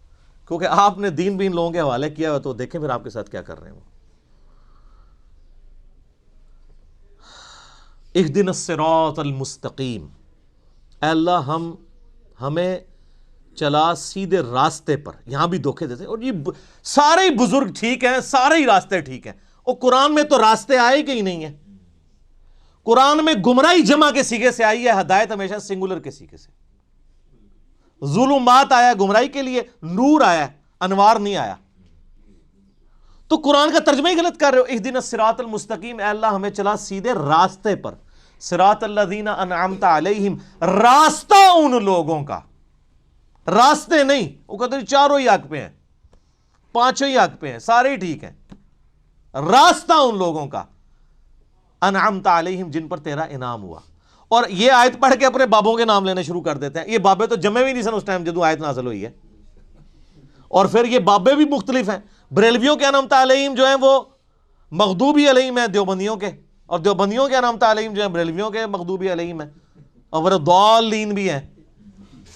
کیونکہ آپ نے دین بین لوگوں کے حوالے کیا ہوا. تو دیکھیں پھر آپ کے ساتھ کیا کر رہے ہیں وہ. اہدنا الصراط المستقیم، اے اللہ ہمیں چلا سیدھے راستے پر. یہاں بھی دھوکے دیتے ہیں. اور یہ سارے ہی بزرگ ٹھیک ہیں، سارے ہی راستے ٹھیک ہیں. اور قرآن میں تو راستے آئے کہ ہی نہیں ہیں. قرآن میں گمراہی جمع کے سیغے سے آئی ہے، ہدایت ہمیشہ سنگولر کے سیغے سے. ظلمات آیا گمراہی کے لیے، نور آیا، انوار نہیں آیا. تو قرآن کا ترجمہ ہی غلط کر رہے ہو. اہدنا الصراط المستقیم، اے اللہ ہمیں چلا سیدھے راستے پر. صراط الذین انعمت علیہم، راستہ ان لوگوں کا، راستے نہیں. وہ کہتے ہیں چاروں ہی حق پہ ہیں، پانچوں ہی حق پہ ہیں، سارے ہی ٹھیک ہیں. راستہ ان لوگوں کا انعمت علیہم، جن پر تیرا انعام ہوا. اور یہ آیت پڑھ کے اپنے بابوں کے نام لینے شروع کر دیتے ہیں. یہ بابے تو جمے بھی نہیں سن اس ٹائم جدو آیت نازل ہوئی ہے. اور پھر یہ بابے بھی مختلف ہیں. بریلویوں کے انعمت علیہم جو ہیں وہ مغضوبی علیہم ہیں دیوبندیوں کے، اور دیوبندیوں کے انعمت علیہم جو ہیں بریلویوں کے مغضوبی علیہم ہیں، اور وہ ضالین بھی ہیں.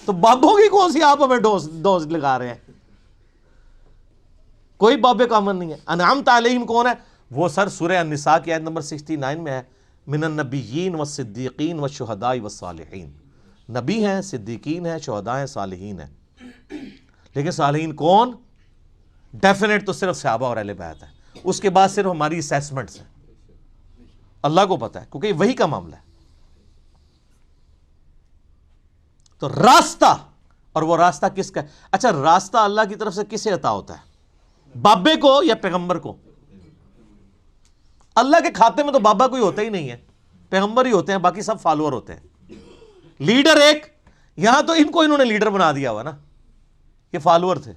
تو بابوں کی کون سی آپ ہمیں ڈوز لگا رہے ہیں؟ کوئی بابے کا امن نہیں ہے. انعمت علیہم کون ہے؟ وہ سر سورہ النساء کی آیت نمبر 69 میں ہے، من النبیین والصدیقین والشہداء والصالحین. نبی ہیں، صدیقین ہیں، شہداء ہیں، صالحین ہیں. لیکن صالحین کون؟ ڈیفینیٹ تو صرف صحابہ اور اہل بیت ہے. اس کے بعد صرف ہماری اسیسمنٹس ہیں. اللہ کو پتہ ہے کیونکہ یہ وہی کا معاملہ ہے. تو راستہ، اور وہ راستہ کس کا ہے؟ اچھا راستہ اللہ کی طرف سے کسے عطا ہوتا ہے؟ بابے کو یا پیغمبر کو؟ اللہ کے کھاتے میں تو بابا کوئی ہوتا ہی نہیں ہے، پیغمبر ہی ہوتے ہیں، باقی سب فالوور ہوتے ہیں. لیڈر ایک، یہاں تو ان کو انہوں نے لیڈر بنا دیا ہوا نا، یہ فالوور تھے.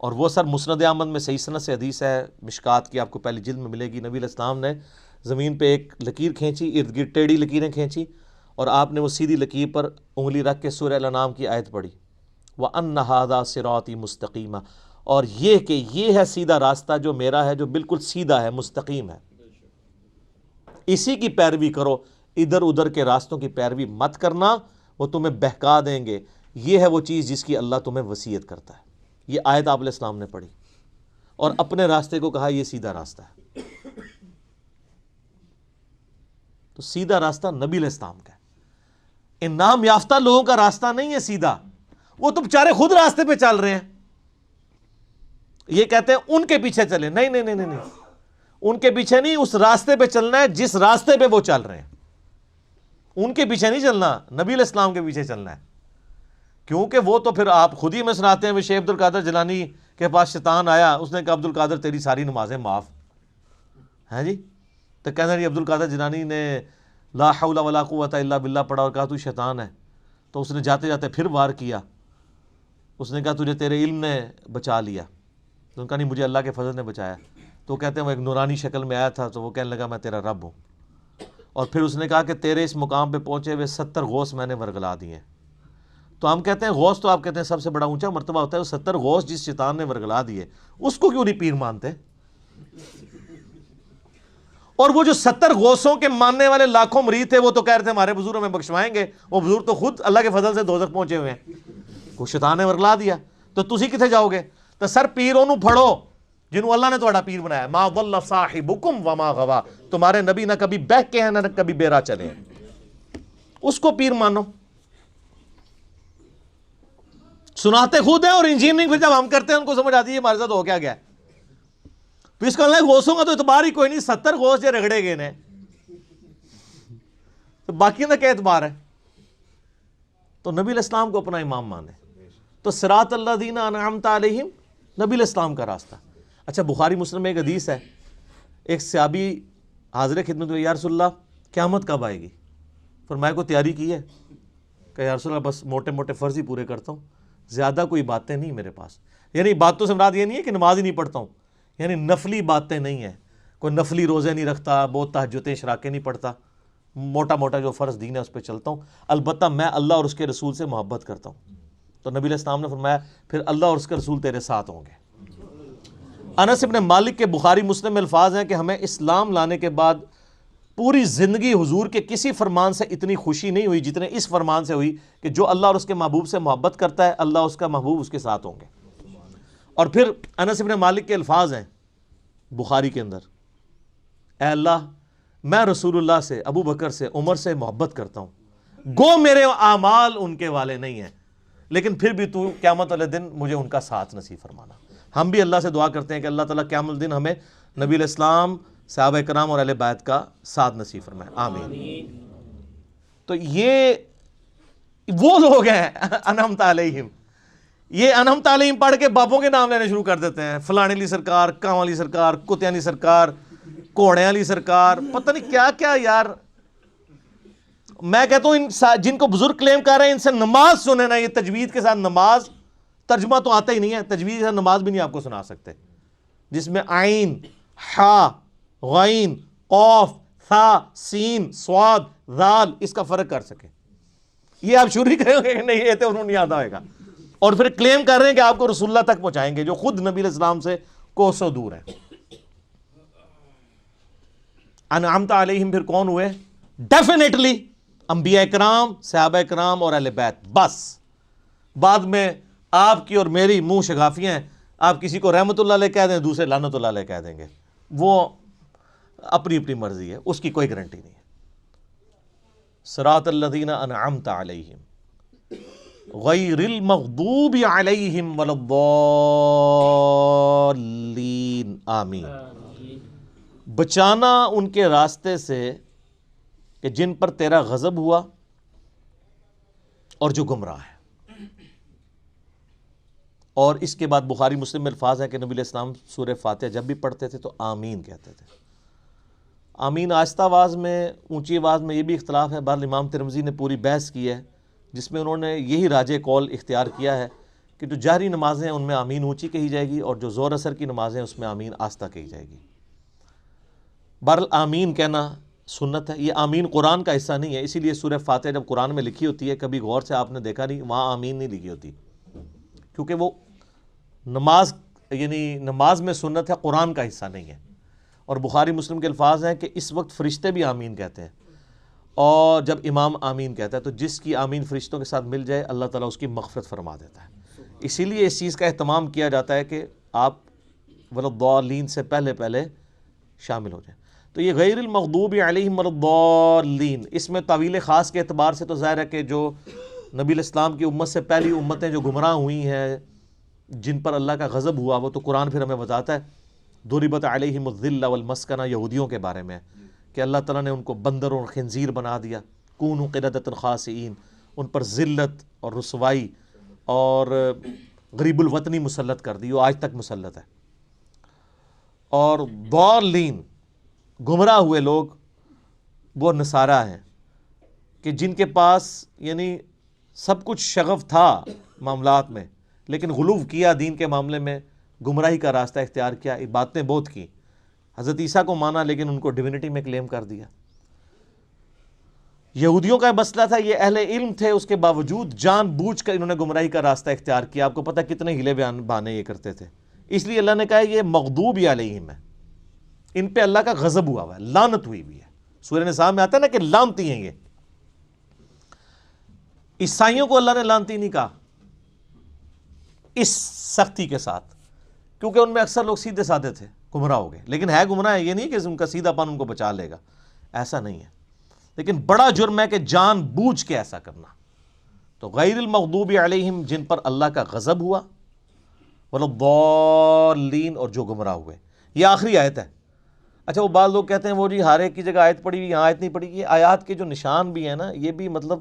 اور وہ سر مسند احمد میں صحیح سند سے حدیث ہے، مشکات کی آپ کو پہلی جلد میں ملے گی. نبی علیہ السلام نے زمین پہ ایک لکیر کھینچی، ارد گرد ٹیڑھی لکیریں کھینچی، اور آپ نے وہ سیدھی لکیر پر انگلی رکھ کے سورہ الانعام کی آیت پڑھی، وَأَنَّ هَذَا صِرَاطِي مُسْتَقِيمًا، اور یہ کہ یہ ہے سیدھا راستہ جو میرا ہے، جو بالکل سیدھا ہے، مستقیم ہے. اسی کی پیروی کرو، ادھر ادھر کے راستوں کی پیروی مت کرنا، وہ تمہیں بہکا دیں گے. یہ ہے وہ چیز جس کی اللہ تمہیں وصیت کرتا ہے. یہ آیت آپ علیہ السلام نے پڑھی اور اپنے راستے کو کہا یہ سیدھا راستہ ہے. تو سیدھا راستہ نبی علیہ السلام کا ہے. انعام یافتہ لوگوں کا راستہ نہیں ہے سیدھا. وہ تو بیچارے خود راستے پہ چل رہے ہیں. یہ کہتے ہیں ان کے پیچھے چلے. نہیں نہیں نہیں نہیں، ان کے پیچھے نہیں، اس راستے پہ چلنا ہے جس راستے پہ وہ چل رہے ہیں. ان کے پیچھے نہیں چلنا، نبی علیہ السلام کے پیچھے چلنا ہے. کیونکہ وہ تو پھر آپ خود ہی میں سناتے ہیں، شیخ عبد القادر جیلانی کے پاس شیطان آیا، اس نے کہا عبد القادر تیری ساری نمازیں معاف ہیں جی. تو کہنا جی عبد القادر جیلانی نے لا حول ولا قوت الا باللہ پڑھا اور کہا تو شیطان ہے. تو اس نے جاتے جاتے پھر وار کیا. اس نے کہا تجھے تیرے علم نے بچا لیا. تو ان کا نہیں، مجھے اللہ کے فضل نے بچایا. تو کہتے ہیں وہ ایک نورانی شکل میں آیا تھا، تو وہ کہنے لگا میں تیرا رب ہوں. اور پھر اس نے کہا کہ تیرے اس مقام پہ پہنچے ہوئے 70 غوث میں نے ورگلا دیے. تو ہم کہتے ہیں غوث تو آپ کہتے ہیں سب سے بڑا اونچا مرتبہ ہوتا ہے. وہ 70 غوث جس شیطان نے ورگلا دیے اس کو کیوں نہیں پیر مانتے؟ اور وہ جو 70 غوثوں کے ماننے والے لاکھوں مرید تھے، وہ تو کہہ رہے تھے ہمارے بزرگ ہمیں بخشوائیں گے. وہ بزرگ تو خود اللہ کے فضل سے دوزخ پہنچے ہوئے ہیں. وہ شیطان نے ورگلا دیا. تو تسی کتنے جاؤ گے؟ تو سر پیر انہوں پڑھو جنہوں اللہ نے تھوڑا پیر بنایا. ما ضل صاحبکم وما غوا، تمہارے نبی نہ کبھی بہک کے ہیں نہ کبھی بیرا چلے ہیں. اس کو پیر مانو. سناتے خود ہیں اور انجینئرنگ پھر جب ہم کرتے ہیں ان کو سمجھ آتی ہے ہمارے ساتھ ہو کیا گیا. پھر اس کا اللہ غوثوں کا تو اعتبار ہی کوئی نہیں. 70 غوث جو رگڑے گئے نے تو باقی کا کیا اعتبار ہے؟ تو نبی علیہ السلام کو اپنا امام مانے. تو صراط الذین انعمت علیہم نبی علیہ السلام کا راستہ. اچھا بخاری مسلم میں ایک حدیث ہے، ایک صحابی حاضر خدمت میں، یا رسول اللہ قیامت کب آئے گی؟ فرمایا کو تیاری کی ہے؟ کہ یا رسول اللہ بس موٹے موٹے فرض ہی پورے کرتا ہوں، زیادہ کوئی باتیں نہیں میرے پاس. یعنی باتوں سے مراد یہ نہیں ہے کہ نماز ہی نہیں پڑھتا ہوں، یعنی نفلی باتیں نہیں ہیں، کوئی نفلی روزے نہیں رکھتا، بہت تہجدیں اشراقیں نہیں پڑھتا، موٹا موٹا جو فرض دین ہے اس پہ چلتا ہوں. البتہ میں اللہ اور اس کے رسول سے محبت کرتا ہوں. تو نبی علیہ السلام نے فرمایا پھر اللہ اور اس کے رسول تیرے ساتھ ہوں گے. انس بن مالک کے بخاری مسلم میں الفاظ ہیں کہ ہمیں اسلام لانے کے بعد پوری زندگی حضور کے کسی فرمان سے اتنی خوشی نہیں ہوئی جتنے اس فرمان سے ہوئی کہ جو اللہ اور اس کے محبوب سے محبت کرتا ہے اللہ اس کا محبوب اس کے ساتھ ہوں گے. اور پھر انس بن مالک کے الفاظ ہیں بخاری کے اندر، اے اللہ میں رسول اللہ سے، ابو بکر سے، عمر سے محبت کرتا ہوں، گو میرے اعمال ان کے والے نہیں ہیں، لیکن پھر بھی تو قیامت والے دن مجھے ان کا ساتھ نصیب فرمانا. ہم بھی اللہ سے دعا کرتے ہیں کہ اللہ تعالیٰ قیامت الدن ہمیں نبی علیہ السلام، صحابہ کرام اور اہل بیت کا ساتھ نصیب فرمائے، آمین. تو یہ وہ لوگ ہیں انعمت علیہم، یہ انعمت علیہم پڑھ کے باپوں کے نام لینے شروع کر دیتے ہیں، فلانے علی سرکار، کاں علی سرکار، کتیاں علی سرکار، کوڑے علی سرکار، پتہ نہیں کیا کیا. یار میں کہتا ہوں ان جن کو بزرگ کلیم کر رہے ہیں ان سے نماز سنے نا، یہ تجوید کے ساتھ نماز، ترجمہ تو آتا ہی نہیں ہے، تجوید کے ساتھ نماز بھی نہیں آپ کو سنا سکتے، جس میں عین، حا، غین، قوف، ثا، سین، صاد، ذال اس کا فرق کر سکے. یہ آپ شروع ہی کریں گے کہ نہیں یہ تو انہوں نہیں یاد آئے گا، اور پھر کلیم کر رہے ہیں کہ آپ کو رسول اللہ تک پہنچائیں گے جو خود نبی علیہ السلام سے کوسوں دور ہیں. انعمت علیہم پھر کون ہوئے؟ ڈیفینیٹلی انبیاء کرام، صحابہ کرام اور اہل بیت. بس بعد میں آپ کی اور میری منہ شگافیاں ہیں، آپ کسی کو رحمت اللہ علیہ کہہ دیں، دوسرے لعنت اللہ علیہ کہہ دیں گے، وہ اپنی اپنی مرضی ہے، اس کی کوئی گارنٹی نہیں ہے. صراط الذین انعمت علیہم غیر المغضوب علیہم ولا الضالین، آمین. بچانا ان کے راستے سے کہ جن پر تیرا غضب ہوا اور جو گمراہ ہے. اور اس کے بعد بخاری مسلم میں الفاظ ہیں کہ نبی علیہ السلام سورہ فاتحہ جب بھی پڑھتے تھے تو آمین کہتے تھے. آمین آہستہ آواز میں، اونچی آواز میں، یہ بھی اختلاف ہے. بہرحال امام ترمذی نے پوری بحث کی ہے جس میں انہوں نے یہی راجع قول اختیار کیا ہے کہ جو جہری نمازیں ہیں ان میں آمین اونچی کہی جائے گی، اور جو زور اثر کی نمازیں ہیں اس میں آمین آہستہ کہی جائے گی. بہرحال آمین کہنا سنت ہے. یہ آمین قرآن کا حصہ نہیں ہے، اسی لیے سورہ فاتحہ جب قرآن میں لکھی ہوتی ہے کبھی غور سے آپ نے دیکھا نہیں وہاں آمین نہیں لکھی ہوتی، کیونکہ وہ نماز یعنی نماز میں سنت ہے، قرآن کا حصہ نہیں ہے. اور بخاری مسلم کے الفاظ ہیں کہ اس وقت فرشتے بھی آمین کہتے ہیں، اور جب امام آمین کہتا ہے تو جس کی آمین فرشتوں کے ساتھ مل جائے اللہ تعالیٰ اس کی مغفرت فرما دیتا ہے. اسی لیے اس چیز کا اہتمام کیا جاتا ہے کہ آپ ولضالین سے پہلے پہلے شامل ہو جائیں. تو یہ غیر المغضوب علیہم ولضالین، اس میں طویل خاص کے اعتبار سے تو ظاہر ہے کہ جو نبی علیہ السلام کی امت سے پہلی امتیں جو گمراہ ہوئی ہیں، جن پر اللہ کا غضب ہوا، وہ تو قرآن پھر ہمیں بتاتا ہے. ضربت علیہم الذلہ والمسکنہ یہودیوں کے بارے میں کہ اللہ تعالیٰ نے ان کو بندر اور خنزیر بنا دیا، کونوا قردۃ خاسئین، ان پر ذلت اور رسوائی اور غریب الوطنی مسلط کر دی، وہ آج تک مسلط ہے. اور ضالین گمراہ ہوئے لوگ وہ نصارہ ہیں کہ جن کے پاس یعنی سب کچھ شغف تھا معاملات میں، لیکن غلو کیا دین کے معاملے میں، گمراہی کا راستہ اختیار کیا، باتیں بہت کی، حضرت عیسیٰ کو مانا لیکن ان کو ڈیوینٹی میں کلیم کر دیا. یہودیوں کا مسئلہ تھا، یہ اہل علم تھے، اس کے باوجود جان بوجھ کر انہوں نے گمراہی کا راستہ اختیار کیا. آپ کو پتہ کتنے ہیلے بہانے یہ کرتے تھے. اس لیے اللہ نے کہا یہ مغضوب علیہم ہے، ان پہ اللہ کا غضب ہوا ہے، لعنت ہوئی بھی ہے. سورہ نساء میں آتا ہے نا کہ لعنتی ہیں یہ. عیسائیوں کو اللہ نے لعنتی نہیں کہا اس سختی کے ساتھ، کیونکہ ان میں اکثر لوگ سیدھے سادے تھے، گمراہ ہو گئے. لیکن ہے گمراہ ہے، یہ نہیں کہ ان کا سیدھا پن ان کو بچا لے گا، ایسا نہیں ہے. لیکن بڑا جرم ہے کہ جان بوجھ کے ایسا کرنا. تو غیر المغضوب علیہم جن پر اللہ کا غضب ہوا، والضالین اور جو گمراہ ہوئے. یہ آخری آیت ہے. اچھا وہ بعض لوگ کہتے ہیں وہ جی ہر ایک کی جگہ آیت پڑھی ہوئی، یہاں آیت نہیں پڑھی. یہ آیات کے جو نشان بھی ہیں نا، یہ بھی مطلب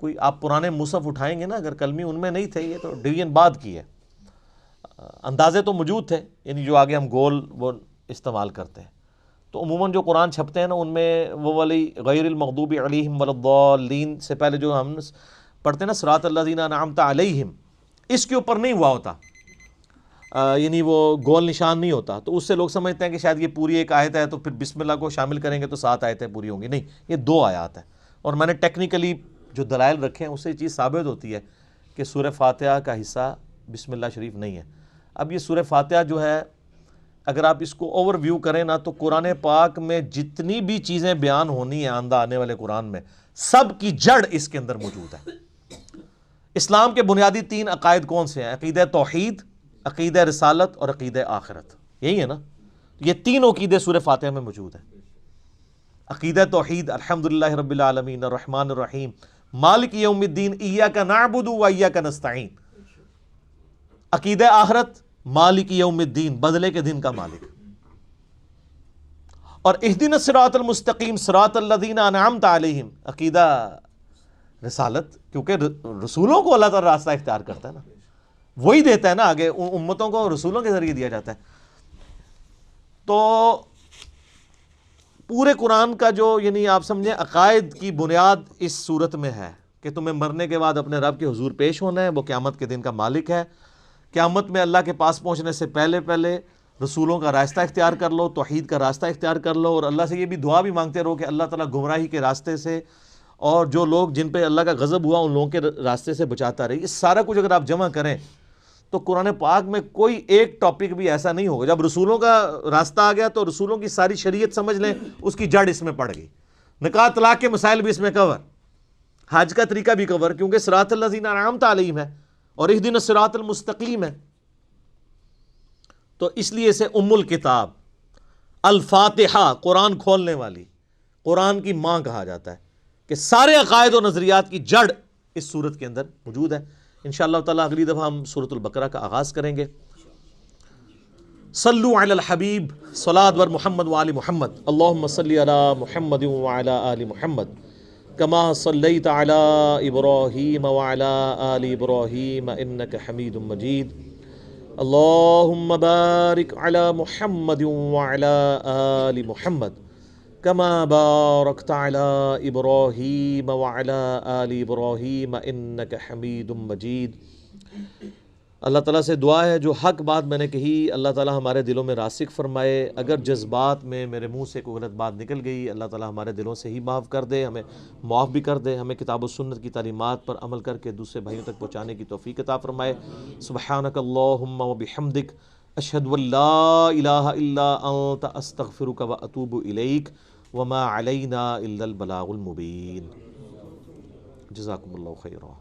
کوئی آپ پرانے مصحف اٹھائیں گے نا، اگر کلمی ان میں نہیں تھے، یہ تو ڈویژن بعد کی ہے. اندازے تو موجود تھے، یعنی جو آگے ہم گول وہ استعمال کرتے ہیں، تو عموماً جو قرآن چھپتے ہیں نا ان میں وہ والی غیر المغضوب علیہم ولا الضالین سے پہلے جو ہم پڑھتے ہیں نا صراط الذین انعمت علیہم، اس کے اوپر نہیں ہوا ہوتا، یعنی وہ گول نشان نہیں ہوتا، تو اس سے لوگ سمجھتے ہیں کہ شاید یہ پوری ایک آیت ہے تو پھر بسم اللہ کو شامل کریں گے تو 7 آیتیں پوری ہوں گی. نہیں، یہ 2 آیات ہیں. اور میں نے ٹیکنیکلی جو دلائل رکھے ہیں اس سے یہ چیز ثابت ہوتی ہے کہ سورہ فاتحہ کا حصہ بسم اللہ شریف نہیں ہے. اب یہ سورہ فاتحہ جو ہے اگر آپ اس کو اوور ویو کریں نا تو قرآن پاک میں جتنی بھی چیزیں بیان ہونی ہیں آئندہ آنے والے قرآن میں، سب کی جڑ اس کے اندر موجود ہے. اسلام کے بنیادی 3 عقائد کون سے ہیں؟ عقیدہ توحید، عقیدہ رسالت اور عقیدہ آخرت. یہی ہے نا، یہ تینوں عقیدے سورہ فاتحہ میں موجود ہیں. عقیدہ توحید الحمدللہ رب العالمین الرحمن الرحیم مالک یوم الدین ایاک نعبد و ایاک نستعین. عقیدہ آخرت مالک یوم الدین، بدلے کے دن کا مالک. اور اہدنا الصراط المستقیم صراط الذین انعمت علیہم عقیدہ رسالت، کیونکہ رسولوں کو اللہ تعالی راستہ اختیار کرتا ہے نا، وہی دیتا ہے نا آگے، امتوں کو رسولوں کے ذریعے دیا جاتا ہے. تو پورے قرآن کا جو یعنی آپ سمجھیں عقائد کی بنیاد اس صورت میں ہے کہ تمہیں مرنے کے بعد اپنے رب کے حضور پیش ہونا ہے، وہ قیامت کے دن کا مالک ہے. قیامت میں اللہ کے پاس پہنچنے سے پہلے پہلے رسولوں کا راستہ اختیار کر لو، توحید کا راستہ اختیار کر لو، اور اللہ سے یہ بھی دعا بھی مانگتے رہو کہ اللہ تعالیٰ گمراہی کے راستے سے اور جو لوگ جن پہ اللہ کا غضب ہوا ان لوگوں کے راستے سے بچاتا رہے. یہ سارا کچھ اگر آپ جمع کریں تو قرآن پاک میں کوئی ایک ٹاپک بھی ایسا نہیں ہوگا. جب رسولوں کا راستہ آ گیا تو رسولوں کی ساری شریعت سمجھ لیں، اس کی جڑ اس میں پڑ گئی. نکاح طلاق کے مسائل بھی اس میں کور، حج کا طریقہ بھی کور، کیونکہ صراط الذین انعمت علیہم ہے اور اہدنا الصراط المستقیم ہے. تو اس لیے اسے ام الکتاب الفاتحہ، قرآن کھولنے والی، قرآن کی ماں کہا جاتا ہے کہ سارے عقائد و نظریات کی جڑ اس صورت کے اندر موجود ہے. انشاءاللہ تعالیٰ اگلی دفعہ ہم سورۃ البقرہ کا آغاز کریں گے. صلو علی الحبیب صلاۃ ور محمد وآل محمد. اللہم صلی علی محمد وعلی آل محمد کما صلیت علی ابراہیم وعلی آل ابراہیم انک حمید مجید. اللہم بارک علی محمد وعلی آل محمد کما بارکت علی ابراہیم وعلی آل ابراہیم انک حمید مجید. اللہ تعالیٰ سے دعا ہے جو حق بات میں نے کہی اللہ تعالیٰ ہمارے دلوں میں راسخ فرمائے. اگر جذبات میں میرے منہ سے کوئی غلط بات نکل گئی اللہ تعالیٰ ہمارے دلوں سے ہی معاف کر دے، ہمیں معاف بھی کر دے، ہمیں کتاب و سنت کی تعلیمات پر عمل کر کے دوسرے بھائیوں تک پہنچانے کی توفیق عطا فرمائے. سبحانک اللہم و بحمدک اشہد ان لا الہ الا انت استغفرک و اتوب الیک وما علینا الا البلاغ المبین. جزاکم اللہ خیرا.